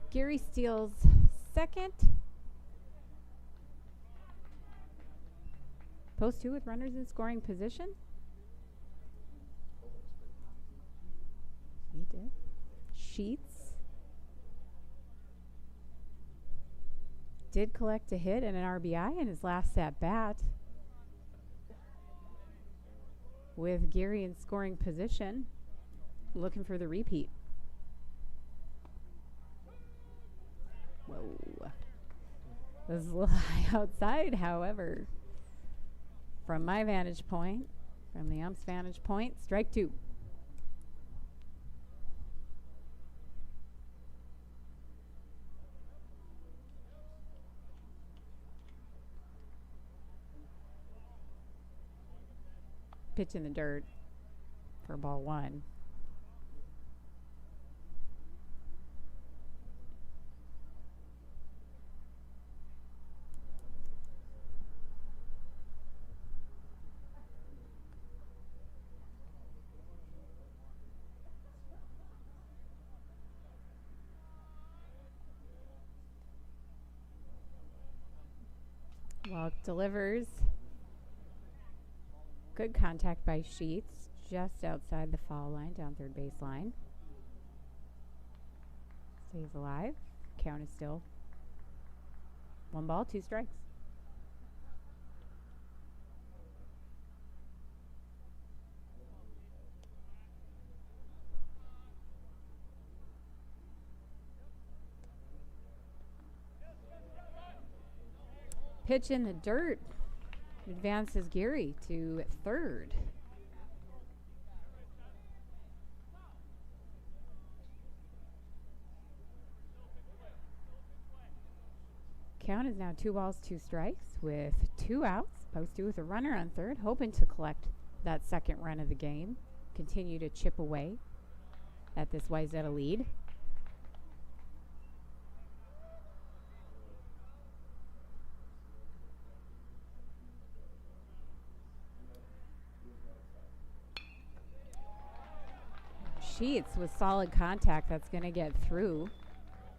Geary steals second. Post 2 with runners in scoring position. He did. Sheets did collect a hit and an RBI in his last at bat. With Geary in scoring position, looking for the repeat. Whoa. This is a little high outside, however. From my vantage point, from the ump's vantage point, strike 2. Pitch in the dirt for ball 1. Walk delivers. Good contact by Sheets, just outside the foul line, down third base line. Stays alive. Count is still 1 ball, 2 strikes. Pitch in the dirt. Advances Geary to third. Count is now 2 balls, 2 strikes with 2 outs. Post 2 with a runner on third, hoping to collect that second run of the game. Continue to chip away at this Wayzata lead. Sheets with solid contact that's going to get through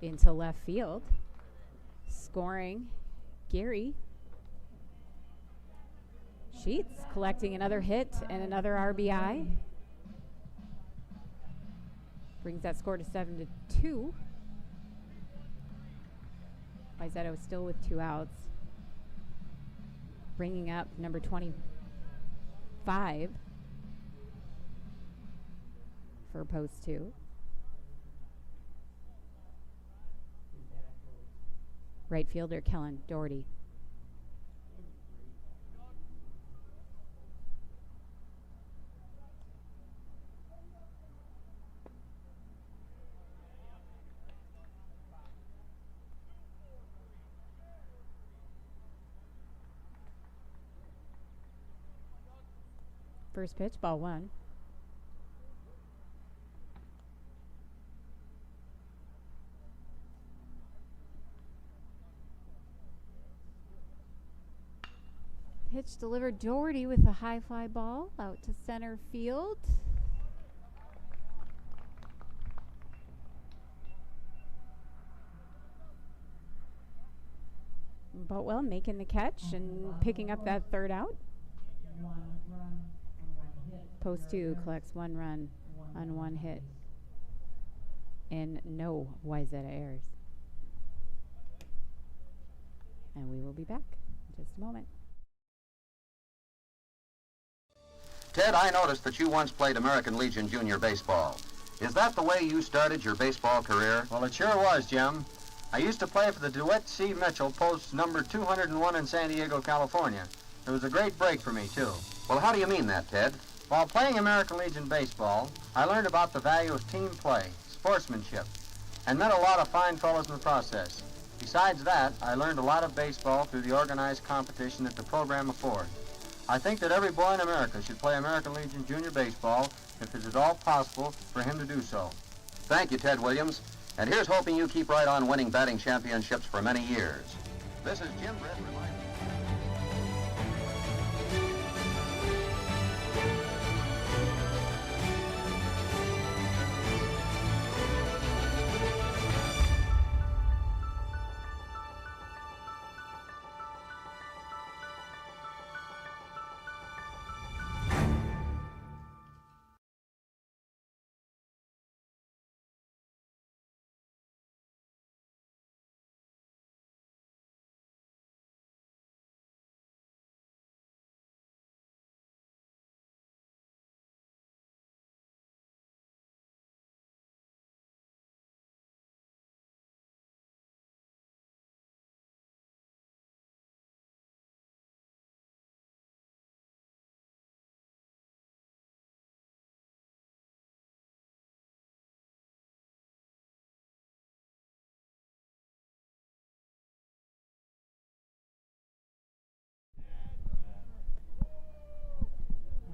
into left field. Scoring Gary. Sheets collecting another hit and another RBI. Brings that score to 7-2. Wayzata still with 2 outs. Bringing up number 25 for post 2. Right fielder Kellen Doherty. First pitch, ball 1. Pitch delivered. Doherty with a high fly ball out to center field. Boatwell making the catch and picking up that third out. Post 2 collects 1 run on 1 hit and no Wayzata errors. And we will be back in just a moment. Ted, I noticed that you once played American Legion Junior Baseball. Is that the way you started your baseball career? Well, it sure was, Jim. I used to play for the DeWitt C. Mitchell, post number 201 in San Diego, California. It was a great break for me, too. Well, how do you mean that, Ted? While playing American Legion Baseball, I learned about the value of team play, sportsmanship, and met a lot of fine fellows in the process. Besides that, I learned a lot of baseball through the organized competition that the program affords. I think that every boy in America should play American Legion Junior Baseball if it is at all possible for him to do so. Thank you, Ted Williams. And here's hoping you keep right on winning batting championships for many years. This is Jim Brett reminding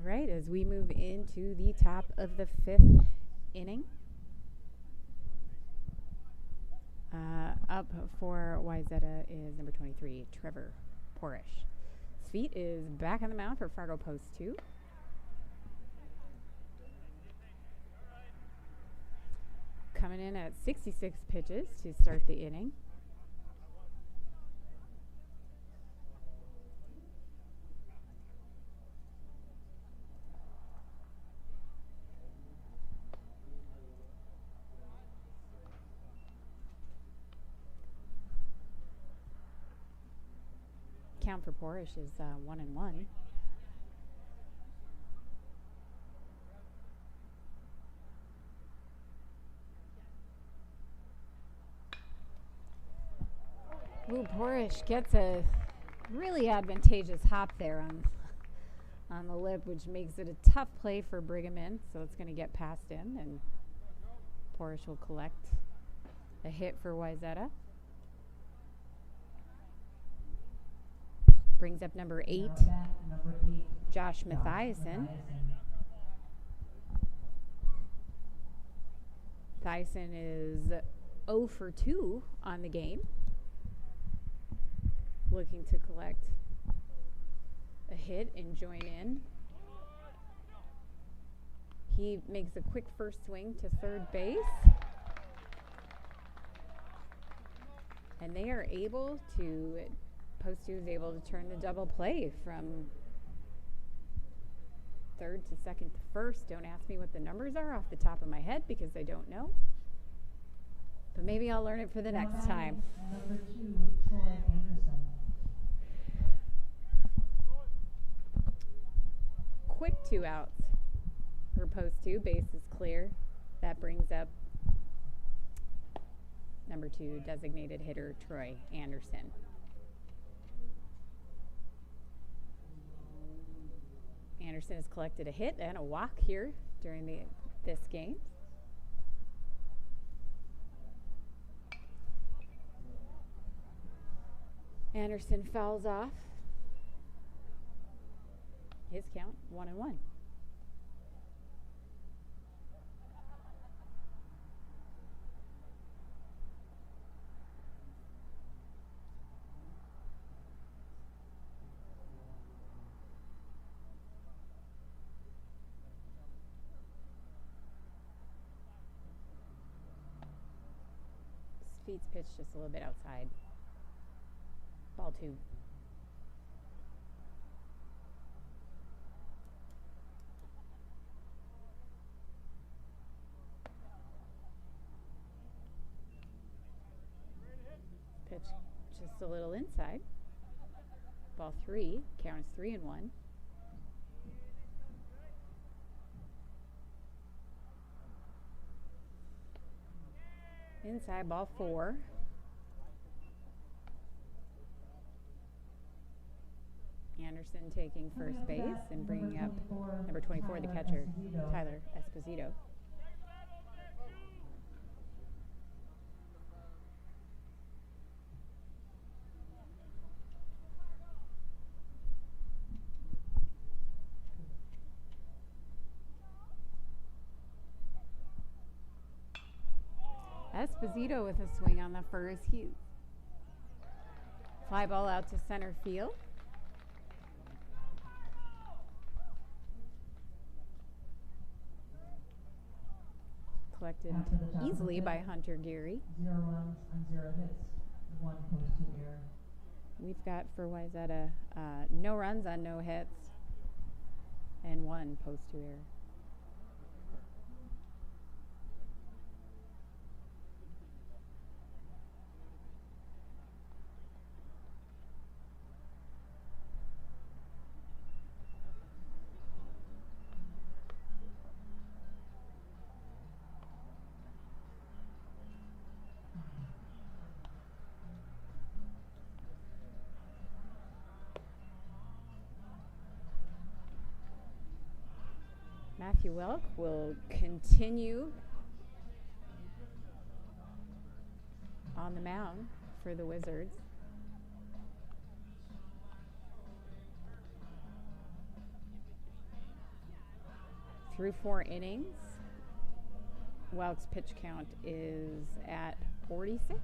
All right, as we move into the top of the 5th inning. Up for Wayzata is number 23, Trevor Porish. His feet is back on the mound for Fargo post 2. Coming in at 66 pitches to start the inning. Count for Porish is 1-1. Ooh, Porish gets a really advantageous hop there on the lip, which makes it a tough play for Brigham in. So it's going to get passed in, and Porish will collect a hit for Wayzata. Brings up number 8, Josh Mathiasen. Mathiasen is 0 for 2 on the game. Looking to collect a hit and join in. He makes a quick first swing to third base. And they are able to Post 2 is able to turn the double play from third to second to first. Don't ask me what the numbers are off the top of my head because I don't know. But maybe I'll learn it for the next time. Number 2, Troy Anderson. Quick 2 outs for Post 2. Base is clear. That brings up number 2 designated hitter Troy Anderson. Anderson has collected a hit and a walk here during this game. Anderson fouls off. His count 1-1. Feet's pitched just a little bit outside. Ball 2. Pitch just a little inside. Ball 3. Count is 3-1. Inside, ball 4. Anderson taking first base and bringing up number 24, the catcher, Tyler Esposito. Esposito with a swing on the first. Fly ball out to center field. Collected easily by Hunter Geary. 0 runs on 0 hits, 1 Post 2 error. We've got for Wayzata no runs on no hits and 1 Post 2 error. Matthew Welk will continue on the mound for the Wizards. Through 4 innings, Welk's pitch count is at 46.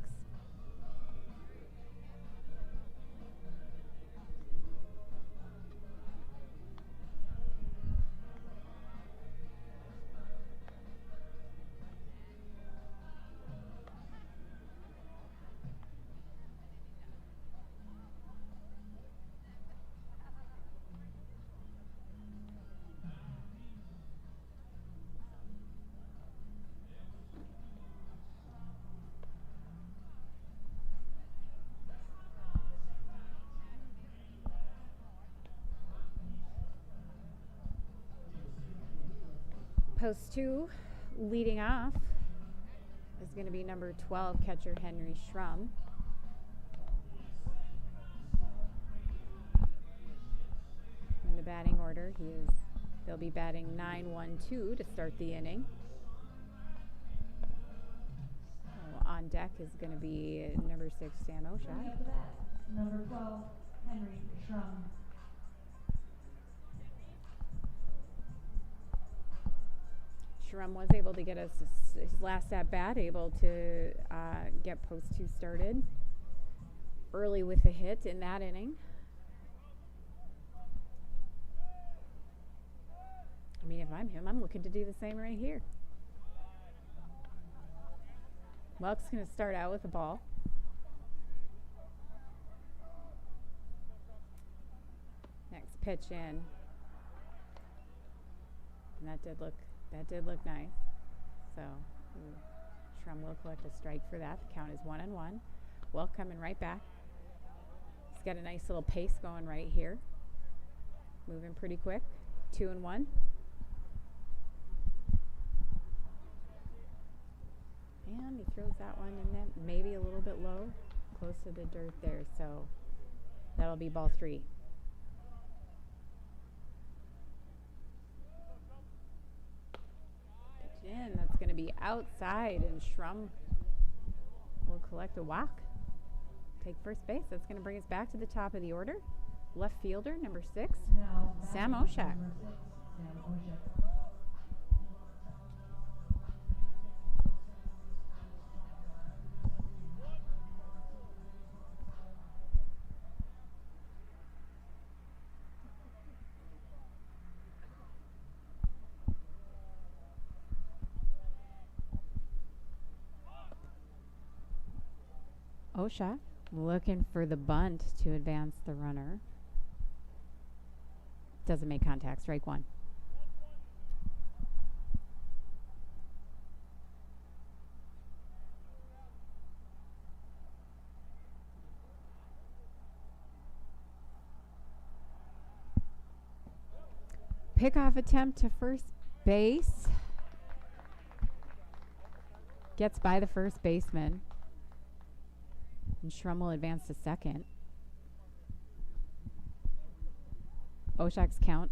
Post 2, leading off, is going to be number 12, catcher Henry Schrum. In the batting order, they'll be batting 9-1-2 to start the inning. On deck is going to be number 6, Sam Oshak. Number 12, Henry Schrum. Schrum was able to get us his last at bat, able to get Post 2 started early with a hit in that inning. I mean, if I'm him, I'm looking to do the same right here. Welk's going to start out with the ball. pitch in. And that did look nice. So Shrum will collect a strike for that. The count is 1-1. Well, coming right back. He's got a nice little pace going right here. Moving pretty quick. 2-1. And he throws that one in there, maybe a little bit low, close to the dirt there. So that'll be ball 3. Pitch in. That's going to be outside, and Shrum will collect a walk. Take first base. That's going to bring us back to the top of the order. Left fielder, number 6, Sam Oshak. Oshak looking for the bunt to advance the runner. Doesn't make contact. Strike 1. Pickoff attempt to first base. Gets by the first baseman. And Shrum will advance to second. Oshak's count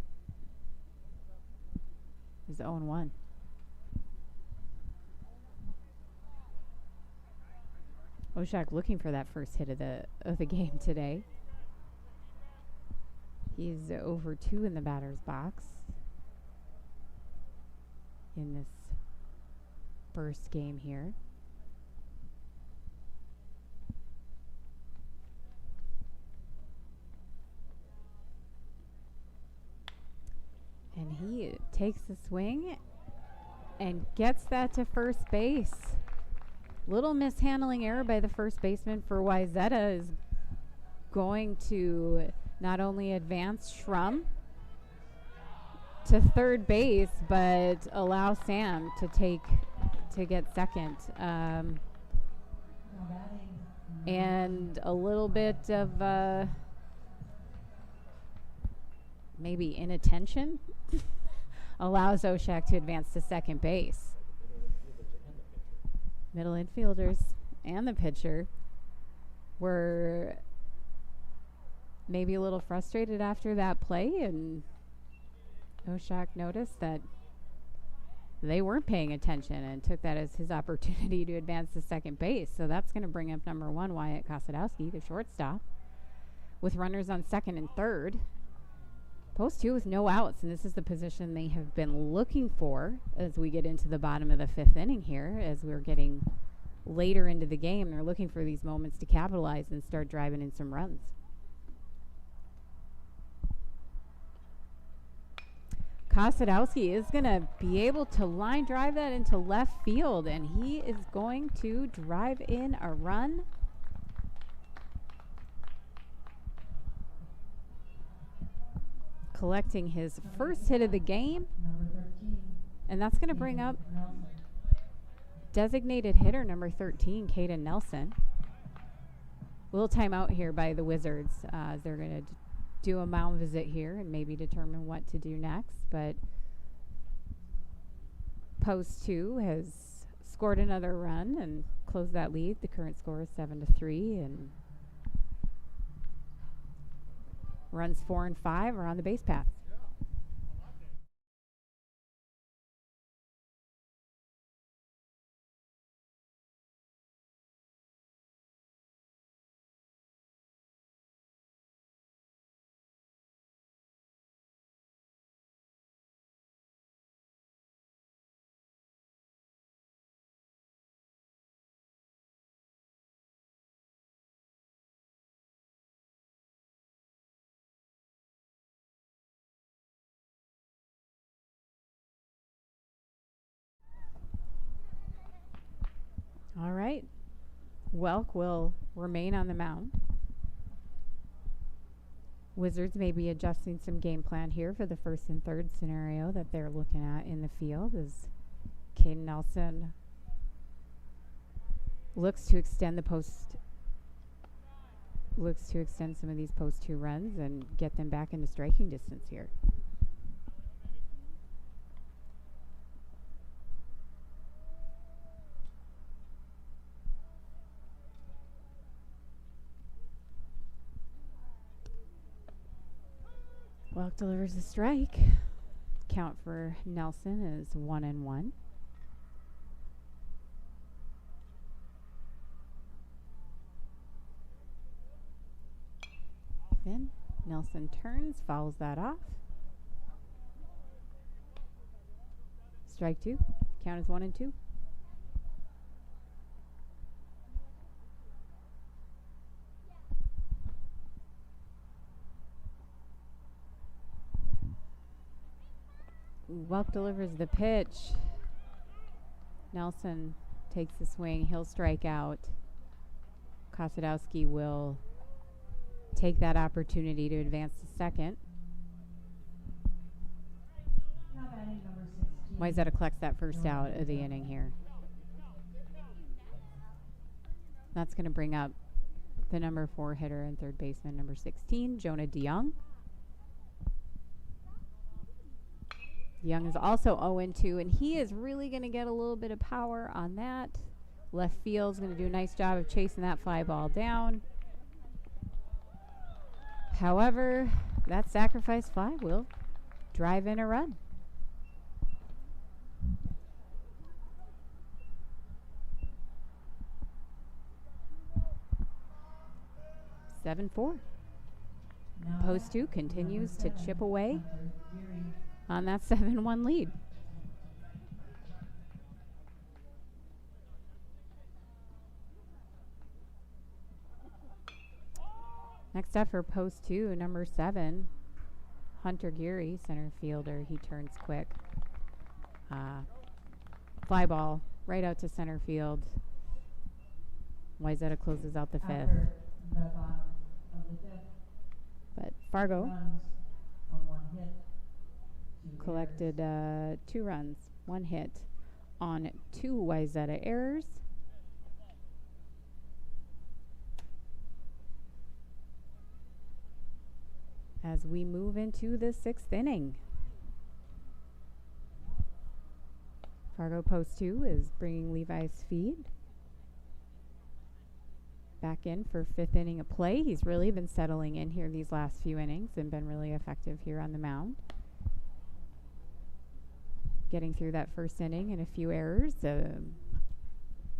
is 0-1. Oshak looking for that first hit of the game today. He's over 2 in the batter's box in this first game here. And he takes the swing and gets that to first base. Little mishandling error by the first baseman for Wayzata is going to not only advance Shrum to third base, but allow Sam to get second. And a little bit of maybe inattention allows Oshak to advance to second base. Middle infielders and the pitcher were maybe a little frustrated after that play, and Oshak noticed that they weren't paying attention and took that as his opportunity to advance to second base. So that's going to bring up number 1, Wyatt Kosadowski, the shortstop, with runners on second and third. Post 2 with no outs, and this is the position they have been looking for as we get into the bottom of the 5th inning here, as we're getting later into the game. They're looking for these moments to capitalize and start driving in some runs. Kosadowski is going to be able to line drive that into left field, and he is going to drive in a run. Collecting his first hit of the game, and that's going to bring up designated hitter number 13, Caden Nelson. A little timeout here by the Wizards. They're going to do a mound visit here and maybe determine what to do next, but Post 2 has scored another run and closed that lead. The current score is 7-3, and runs 4 and 5 are on the base path. All right. Welk will remain on the mound. Wizards may be adjusting some game plan here for the first and third scenario that they're looking at in the field as Caden Nelson looks to extend some of these post 2 runs and get them back into striking distance here. Welk delivers a strike. Count for Nelson is 1-1. Then Nelson turns, fouls that off. Strike 2. Count is 1-2. Welk delivers the pitch. Nelson takes the swing. He'll strike out. Kosadowski will take that opportunity to advance to second. Now batting number 16. Wayzata collects that first out of the inning here. That's going to bring up the number 4 hitter and third baseman, number 16, Jonah DeYoung. Young is also 0-2, and he is really going to get a little bit of power on that. Left field's going to do a nice job of chasing that fly ball down. However, that sacrifice fly will drive in a run. (7-4). Post 2 continues to chip away on that 7-1 lead. Next up for post 2, number 7, Hunter Geary, center fielder. He turns quick. Fly ball right out to center field. Wayzata closes out the 5th. After the bottom of the 5th, But Fargo runs on 1 hit. 2 collected errors. 2 runs, 1 hit on 2 Wayzata errors. As we move into the 6th inning. Fargo post 2 is bringing Levi's feed back in for 5th inning of play. He's really been settling in here these last few innings and been really effective here on the mound. Getting through that first inning and a few errors. In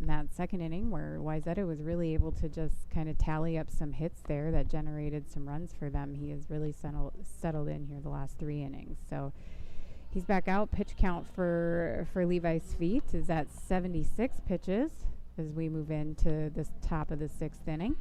that second inning where Wayzata was really able to just kind of tally up some hits there that generated some runs for them. He has really settled in here the last 3 innings. So he's back out. Pitch count for Levi's feet is at 76 pitches as we move into this top of the 6th inning.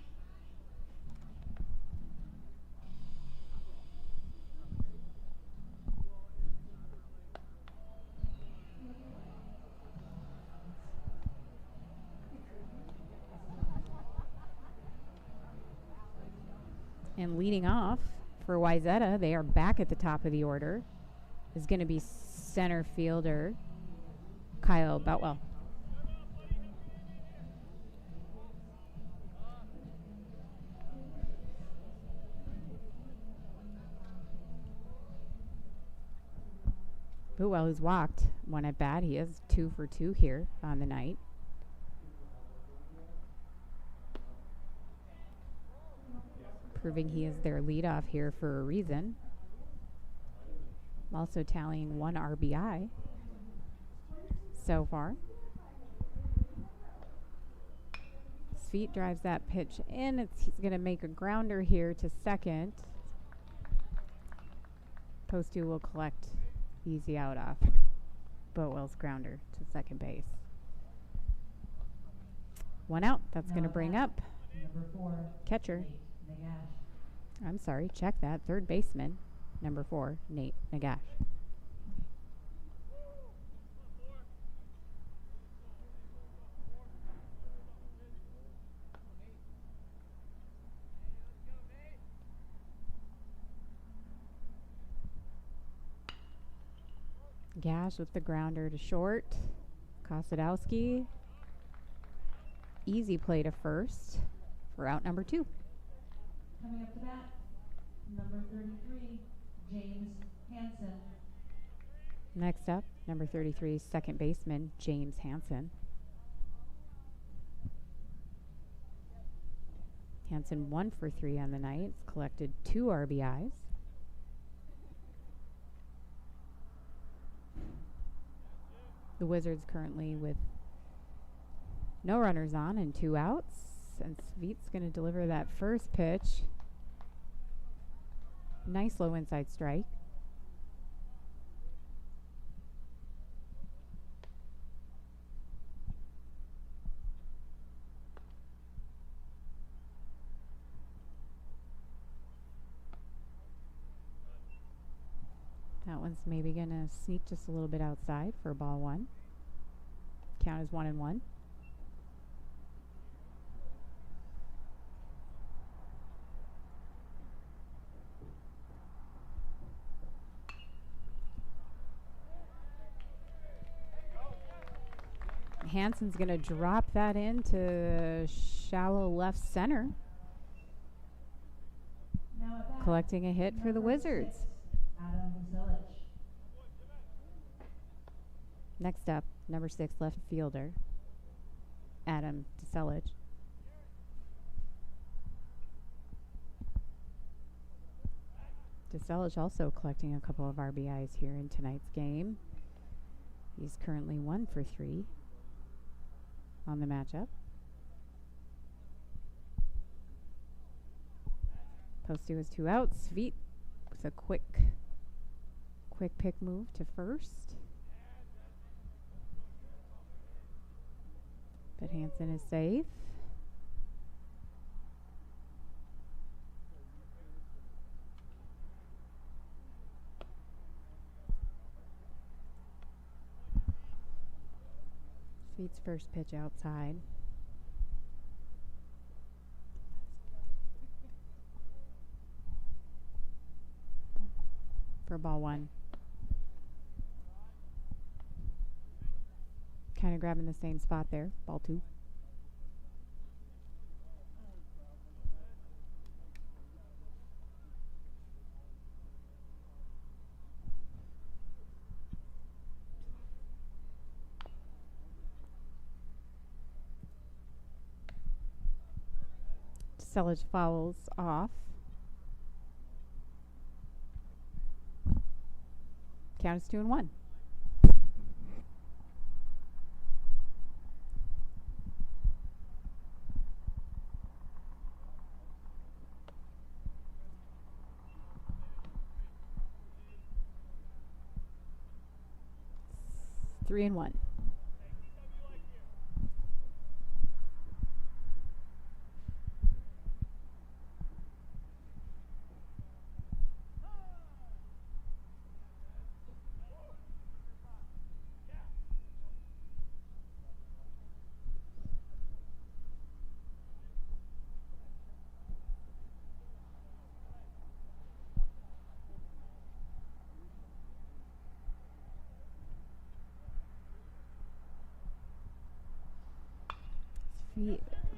And leading off for Wayzata, they are back at the top of the order, is going to be center fielder Kyle Boutwell. Boutwell has walked 1 at bat. He is 2 for 2 here on the night. Proving he is their leadoff here for a reason. Also tallying 1 RBI so far. His feet drives that pitch in. He's going to make a grounder here to second. Post 2 will collect easy out off Boatwell's grounder to second base. 1 out. That's going to bring up Number 4, catcher. Nate Nagash. I'm sorry, check that. Third baseman, number 4, Nate Nagash. Gash with the grounder to short. Kosadowski. Easy play to first for out number 2. Coming up to bat, number 33, James Hansen. Next up, number 33, second baseman James Hansen. Hansen 1 for 3 on the night. Collected 2 RBIs. The Wizards currently with no runners on and 2 outs. And Svit's going to deliver that first pitch. Nice low inside strike. That one's maybe going to sneak just a little bit outside for ball 1. Count is 1-1. Hansen's going to drop that into shallow left center. Now at bat, Collecting a hit for the number Wizards. 6, Adam Zilic. Next up, number 6 left fielder, Adam Deselic. Deselic also collecting a couple of RBIs here in tonight's game. He's currently 1 for 3 on the matchup. Post 2 is 2 outs. Svit with a quick pick move to first. But Hansen is safe. Svit's first pitch outside. For ball 1. Kind of grabbing the same spot there. Ball 2. Selage fouls off. Count is 2-1. Three and 1.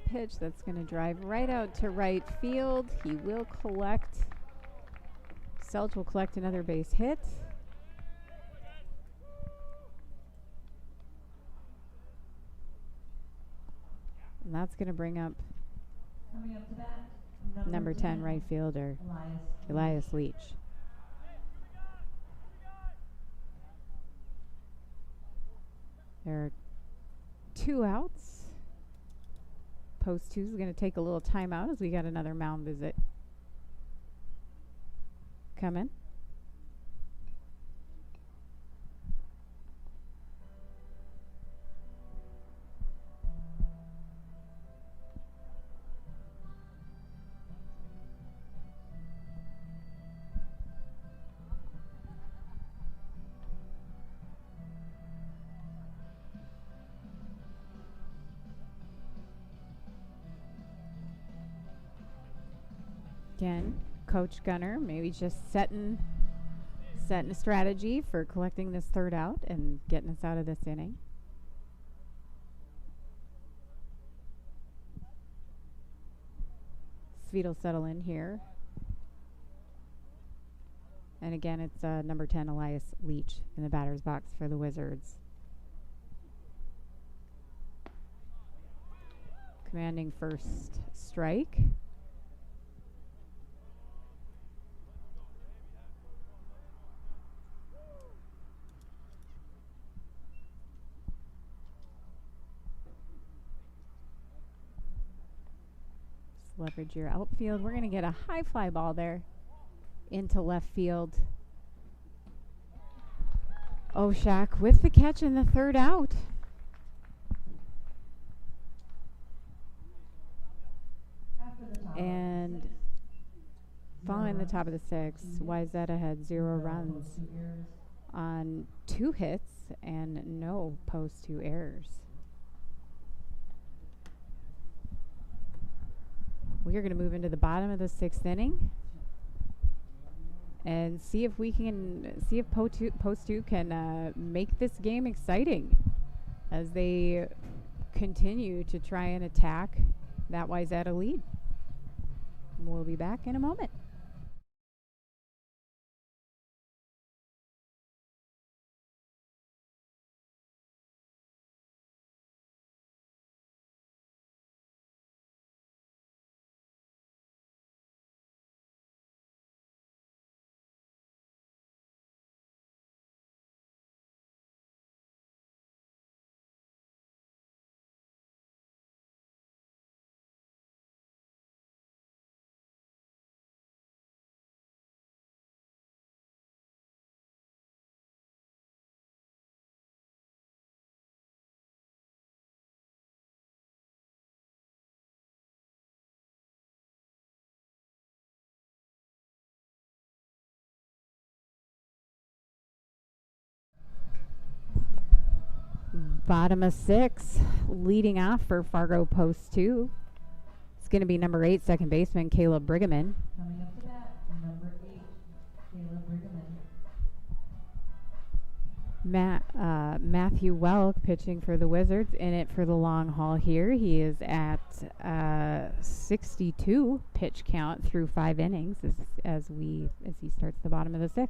Pitch that's going to drive right out to right field. He will collect. Selge will collect another base hit. And that's going to bring up Coming up to bat, number 10 right fielder Elias Leach. There are 2 outs. Post 2 is going to take a little timeout as we got another mound visit coming. Again, Coach Gunner maybe just setting setting a strategy for collecting this third out and getting us out of this inning. Sweet will settle in here. And again, it's number 10, Elias Leach, in the batter's box for the Wizards. Commanding first strike. Just leverage your outfield. We're going to get a high fly ball there into left field. Oshak with the catch in the third out. And following the top of the sixth, Wayzata had 0 runs on 2 hits and no post 2 errors. We are going to move into the bottom of the 6th inning and see if we can post 2 can make this game exciting as they continue to try and attack that Wayzata lead. We'll be back in a moment. Bottom of 6, leading off for Fargo post 2. It's going to be number 8, second baseman Caleb Brigham. Coming up to bat, number 8, Caleb Brigham. Matthew Welk pitching for the Wizards, in it for the long haul here. He is at 62 pitch count through 5 innings as he starts the bottom of the 6th.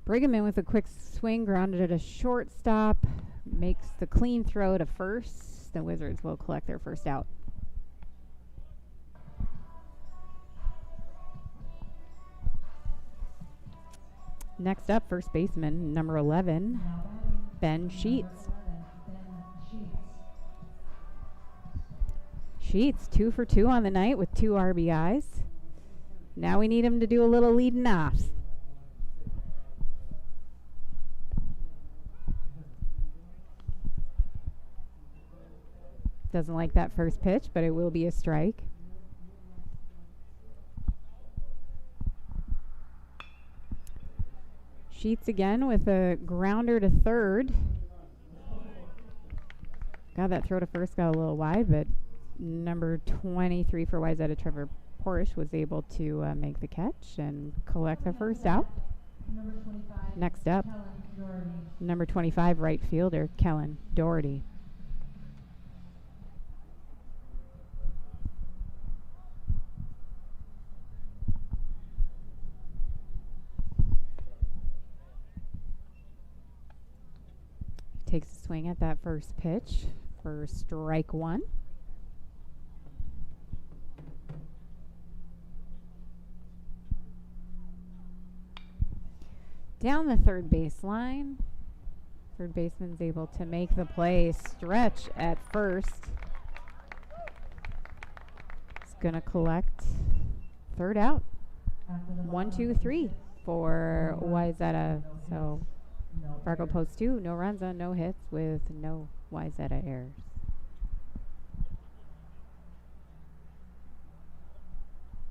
Brigham with a quick swing, grounded at a shortstop, makes the clean throw to first. The Wizards will collect their first out. Next up, first baseman, number 11, Ben Sheets. Sheets, 2 for 2 on the night with 2 RBIs. Now we need him to do a little leading off. Doesn't like that first pitch, but it will be a strike. Sheets again with a grounder to third. God, that throw to first got a little wide, but number 23 for Wayzata, Trevor Porsche, was able to make the catch and collect the first out. Next up, number 25 right fielder, Kellen Doherty. Takes a swing at that first pitch for strike 1. Down the third baseline. Third baseman's able to make the play, stretch at first. It's going to collect third out. 1, 2, 3 for Wayzata. So Fargo post 2, no runs on no hits with no Wayzata errors.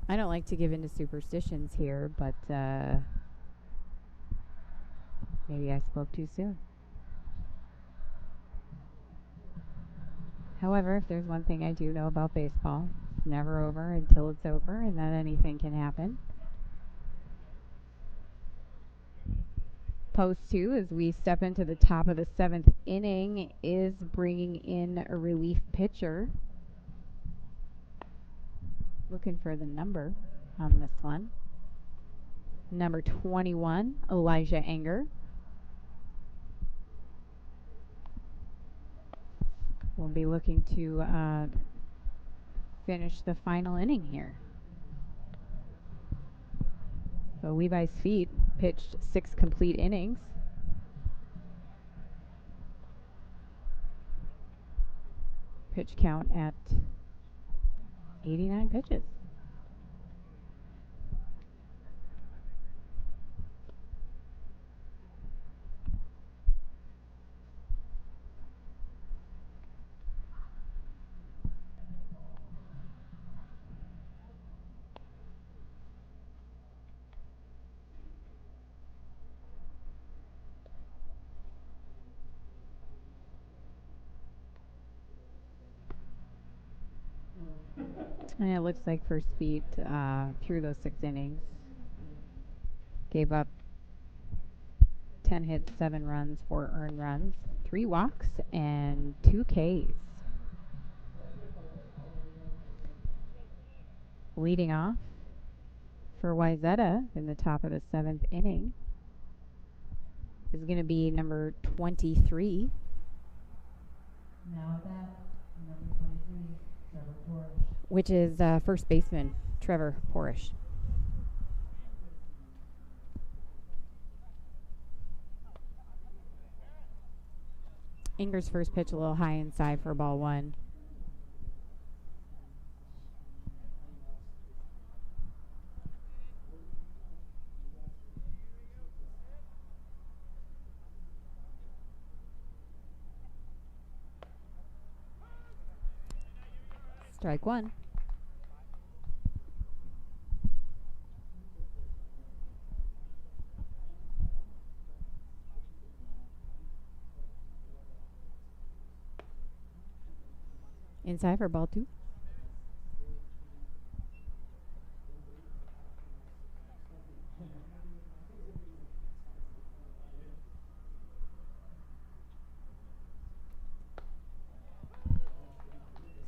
I don't like to give into superstitions here, but maybe I spoke too soon. However, if there's one thing I do know about baseball, it's never over until it's over, and that anything can happen. Post 2, as we step into the top of the 7th inning, is bringing in a relief pitcher. Looking for the number on this one. Number 21, Elijah Anger. We'll be looking to finish the final inning here. So Levi's Feet pitched 6 complete innings. Pitch count at 89 pitches. And it looks like First Feet through those 6 innings gave up 10 hits, 7 runs, 4 earned runs, 3 walks, and 2 Ks. Leading off for Wayzata in the top of the 7th inning is going to be number 23. Now at bat, number 23, Trevor Torres. Which is first baseman Trevor Porish. Inger's first pitch a little high inside for ball 1. Strike 1. Inside for ball 2.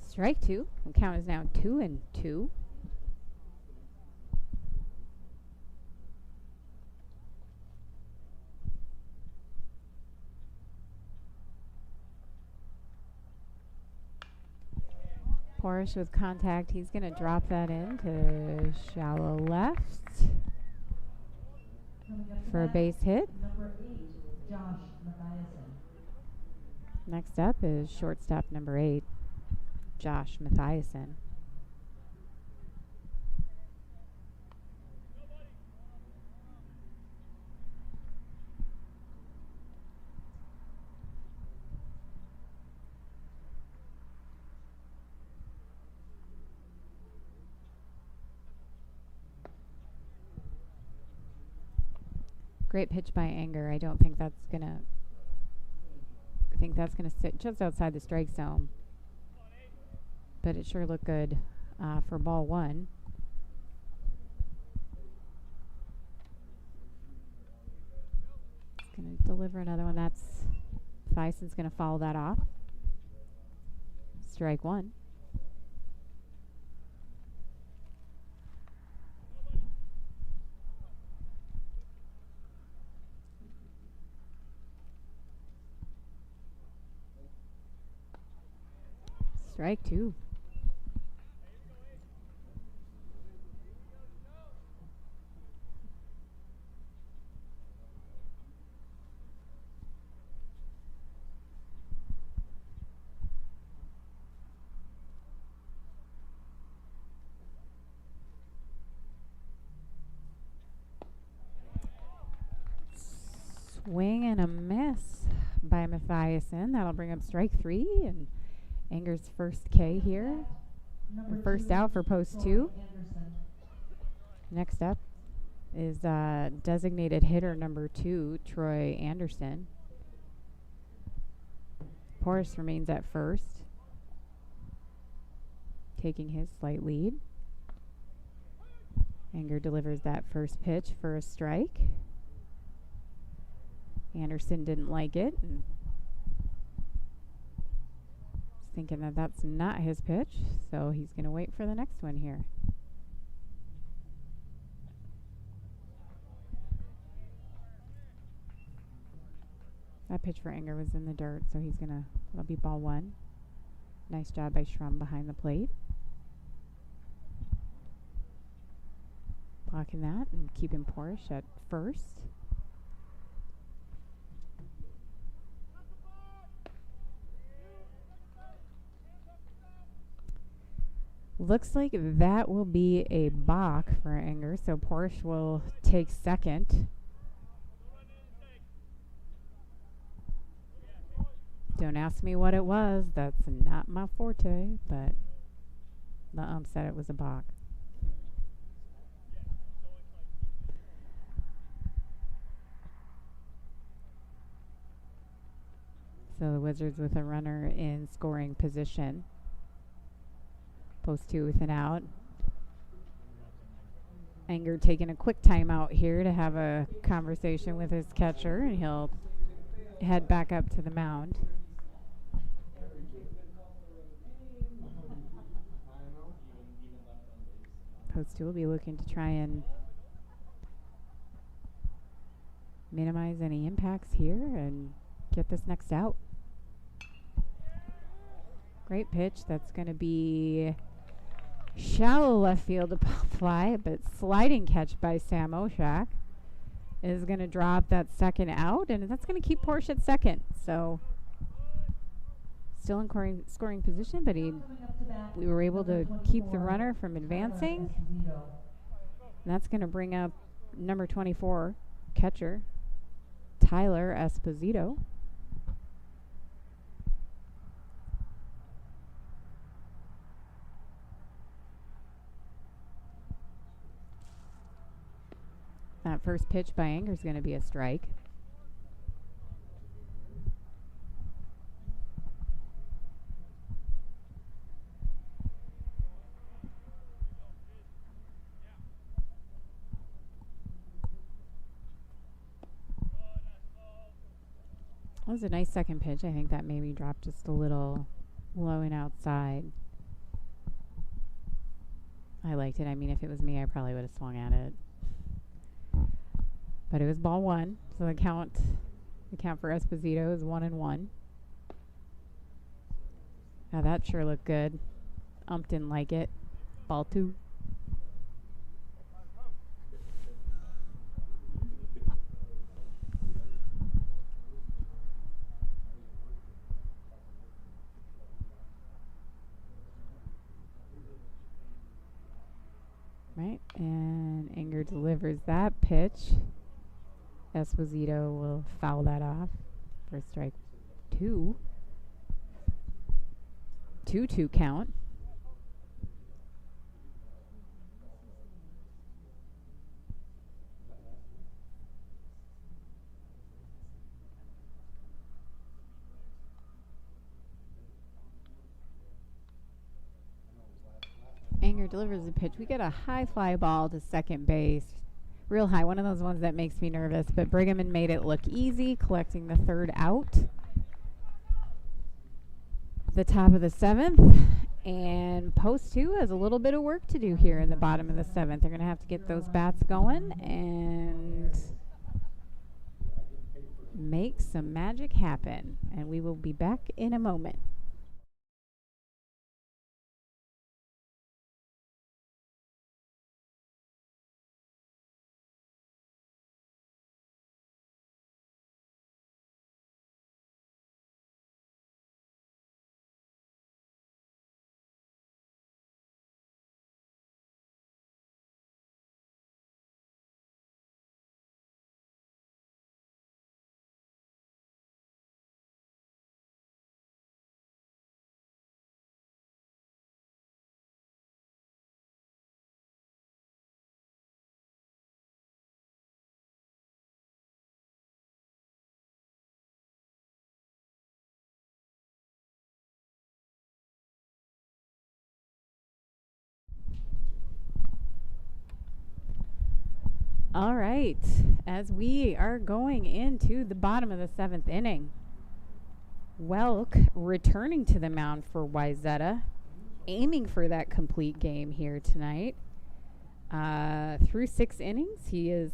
Strike 2. The count is now 2-2. Porish with contact. He's going to drop that into shallow left for a base hit. Number 8, Josh Mathiasen. Next up is shortstop number 8, Josh Mathiasen. Great pitch by Anger. I don't think that's gonna. I think that's gonna sit just outside the strike zone. But it sure looked good for ball 1. It's gonna deliver another one. That's Thyson's gonna follow that off. Strike 1. Strike 2. Swing and a miss by Mathiasen. That'll bring up strike 3 and Anger's first K here. First out for post 2. Next up is designated hitter number 2, Troy Anderson. Porras remains at first, taking his slight lead. Anger delivers that first pitch for a strike. Anderson didn't like it. And thinking that that's not his pitch, so he's going to wait for the next one here. That pitch for Enger was in the dirt, so that'll be ball one. Nice job by Schrum behind the plate. Blocking that and keeping Porsche at first. Looks like that will be a balk for Enger, so Porsche will take second. Don't ask me what it was. That's not my forte, but the ump said it was a balk. So the Wizards with a runner in scoring position. Post two with an out. Enger taking a quick timeout here to have a conversation with his catcher, and he'll head back up to the mound. Post two will be looking to try and minimize any impacts here and get this next out. Great pitch. That's going to be shallow left field fly, but sliding catch by Sam Oshak is going to drop that second out, and that's going to keep Porsche at second. So still in scoring position, but we were able to keep the runner from advancing. And that's going to bring up number 24 catcher Tyler Esposito. That first pitch by Enger is going to be a strike. That was a nice second pitch. I think that maybe dropped just a little low and outside. I liked it. I mean, if it was me, I probably would have swung at it. But it was ball one, so the count for Esposito is 1-1. Now that sure looked good. Ump didn't like it. Ball two. Right, and Enger delivers that pitch. Esposito will foul that off for strike two. 2-2 count. Enger delivers the pitch. We get a high fly ball to second base. Real high, one of those ones that makes me nervous, but Brighamman made it look easy, collecting the third out. The top of the seventh, and post two has a little bit of work to do here in the bottom of the seventh. They're going to have to get those bats going and make some magic happen, and we will be back in a moment. All right, as we are going into the bottom of the 7th inning, Welk returning to the mound for Wayzata, aiming for that complete game here tonight. Through 6 innings, he is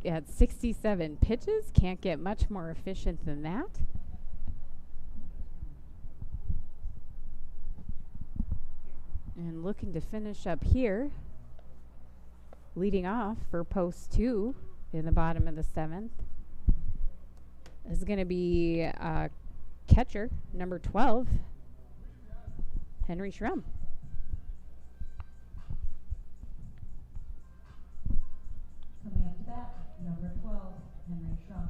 at 67 pitches. Can't get much more efficient than that. And looking to finish up here, leading off for post 2 in the bottom of the 7th is going to be catcher number 12, Henry Schrum. Coming up to bat, number 12, Henry Schrum.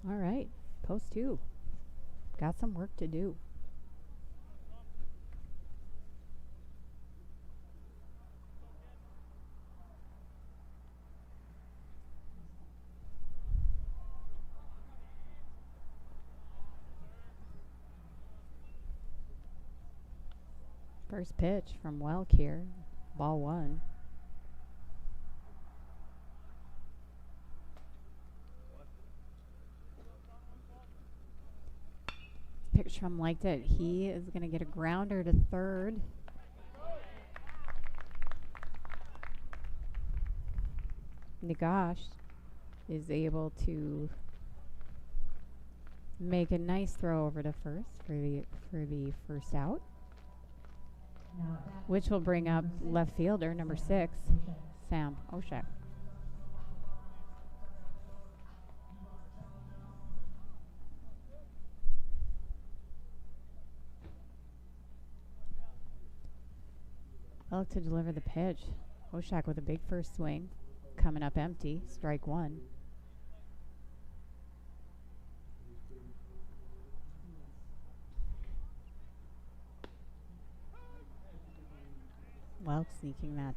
All right, post 2. Got some work to do. First pitch from Welk here, ball 1. Pickstrom liked it. He is going to get a grounder to third. Nagash is able to make a nice throw over to first for the first out, which will bring up left fielder number 6, Sam Oshak. Welk to deliver the pitch. Oshak with a big first swing, coming up empty, strike 1. Welk sneaking that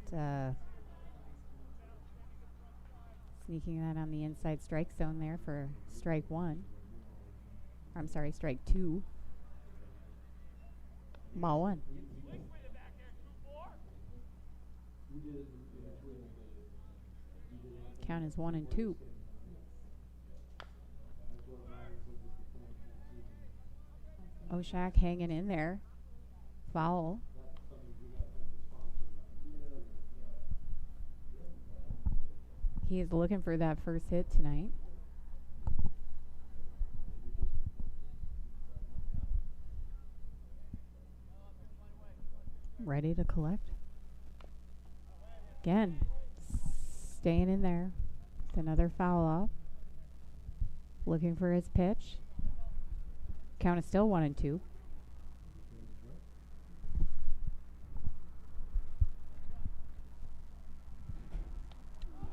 on the inside strike zone there for strike 1. I'm sorry, strike 2. Ball 1. Count is 1-2. Oshak hanging in there. Foul. He is looking for that first hit tonight. Ready to collect. Again, staying in there. It's another foul off. Looking for his pitch. Count is still 1-2.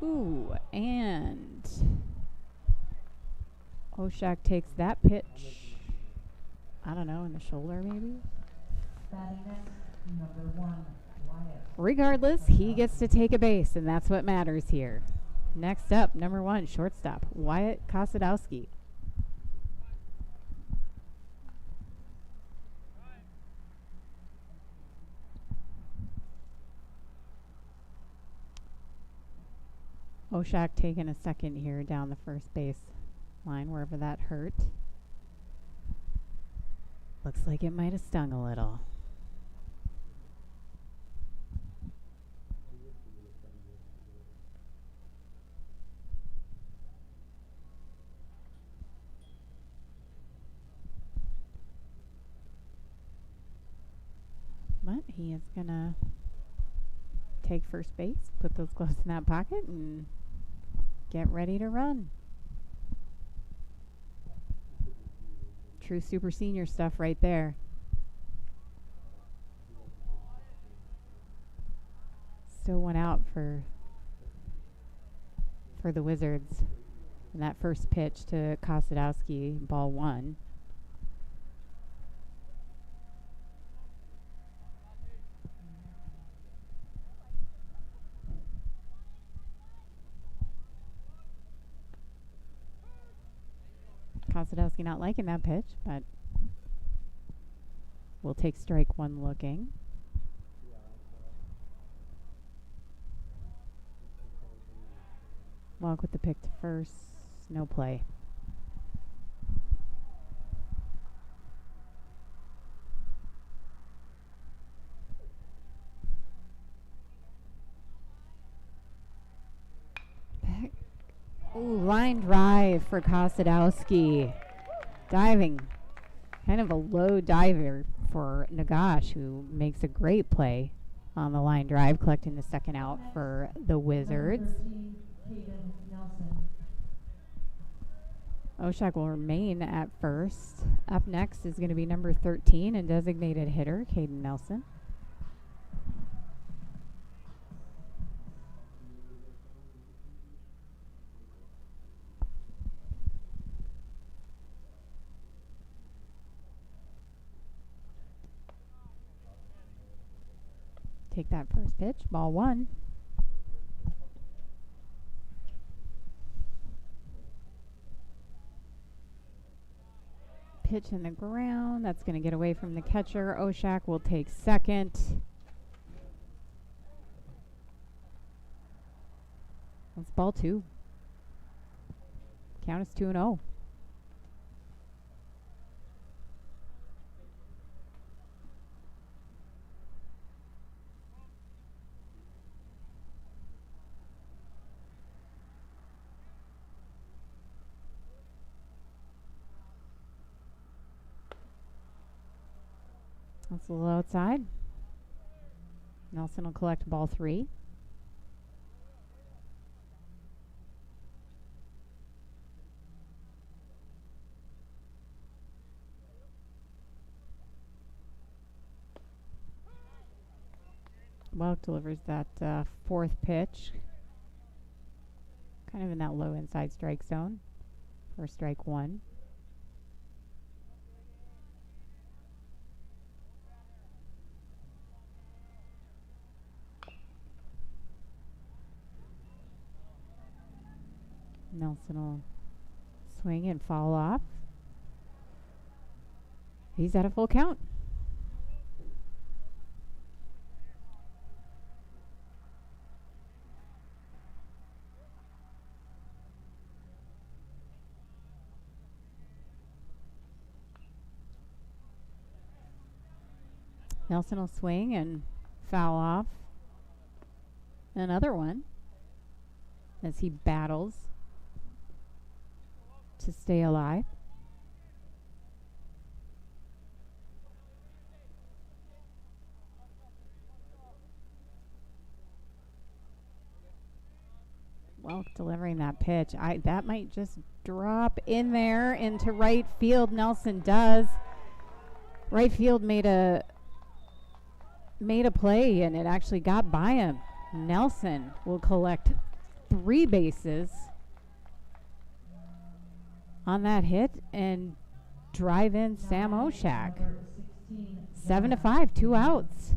Ooh, and Oshak takes that pitch. I don't know, in the shoulder maybe? Batting next, number 1, Wyatt. Regardless, he gets to take a base, and that's what matters here. Next up, number 1, shortstop, Wyatt Kosadowski. Oshak taking a second here down the first base line, wherever that hurt. Looks like it might have stung a little. But he is going to take first base, put those gloves in that pocket, and get ready to run. True super senior stuff right there. Still one out for the Wizards. And that first pitch to Kosadowski, ball 1. Kosadowski not liking that pitch, but we'll take strike one looking. Walk with the pick to first. No play. Ooh, line drive for Kosadowski. Diving. Kind of a low diver for Nagash, who makes a great play on the line drive, collecting the second out for the Wizards. Oshak will remain at first. Up next is going to be number 13 and designated hitter, Caden Nelson. Take that first pitch, ball one. Pitch in the ground. That's going to get away from the catcher. Oshak will take second. That's ball two. Count is 2-0. That's a little outside. Nelson will collect ball three. Welk delivers that fourth pitch. Kind of in that low inside strike zone for strike one. Nelson will swing and foul off. He's at a full count. Nelson will swing and foul off. Another one as he battles to stay alive. Welk delivering that pitch. That might just drop in there into right field. Nelson does. Right field made a play, and it actually got by him. Nelson will collect 3 bases on that hit and drive in Sam Oshak. 7-5, 2 outs.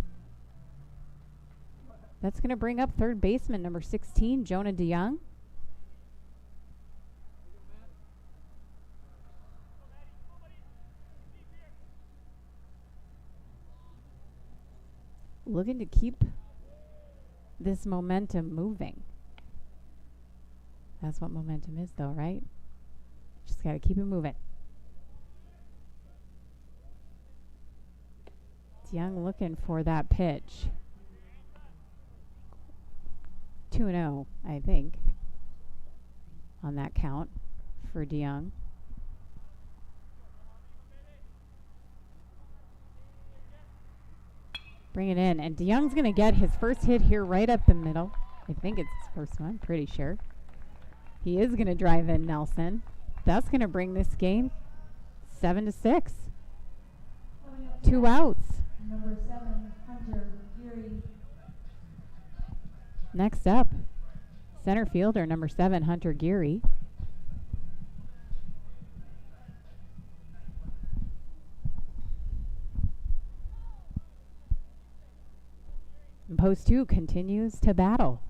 That's going to bring up third baseman number 16, Jonah DeYoung. Looking to keep this momentum moving. That's what momentum is, though, right? Just got to keep it moving. DeYoung looking for that pitch. 2-0, I think, on that count for DeYoung. Bring it in, and DeYoung's going to get his first hit here right up the middle. I think it's his first one, pretty sure. He is going to drive in Nelson. That's going to bring this game 7-6. 2 outs. Number 7, Hunter Geary. Next up, center fielder number 7, Hunter Geary. And post 2 continues to battle.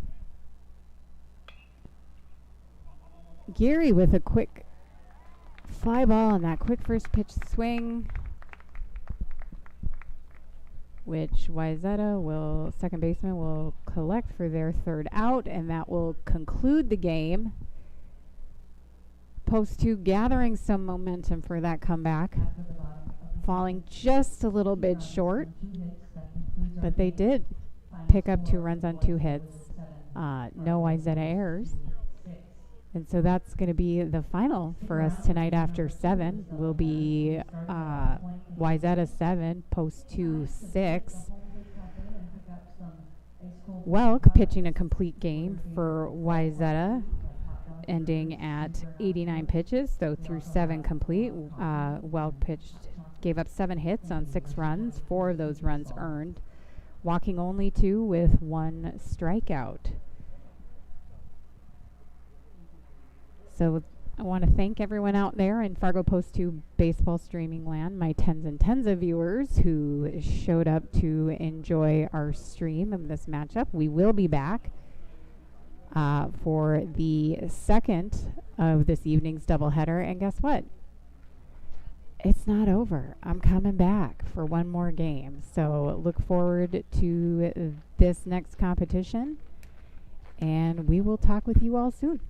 Geary with a quick fly ball on that quick first pitch swing, which Wayzata will, second baseman, will collect for their third out, and that will conclude the game. Post 2 gathering some momentum for that comeback, falling just a little bit short, but they did pick up 2 runs on 2 hits. No Wayzata errors. And so that's going to be the final for us tonight after 7. Will be Wayzata 7, Post 2 6. Welk pitching a complete game for Wayzata, ending at 89 pitches, so through 7 complete. Welk gave up 7 hits on 6 runs, 4 of those runs earned, walking only 2 with 1 strikeout. So I want to thank everyone out there in Fargo Post 2 baseball streaming land, my tens and tens of viewers who showed up to enjoy our stream of this matchup. We will be back for the second of this evening's doubleheader. And guess what? It's not over. I'm coming back for one more game. So look forward to this next competition. And we will talk with you all soon.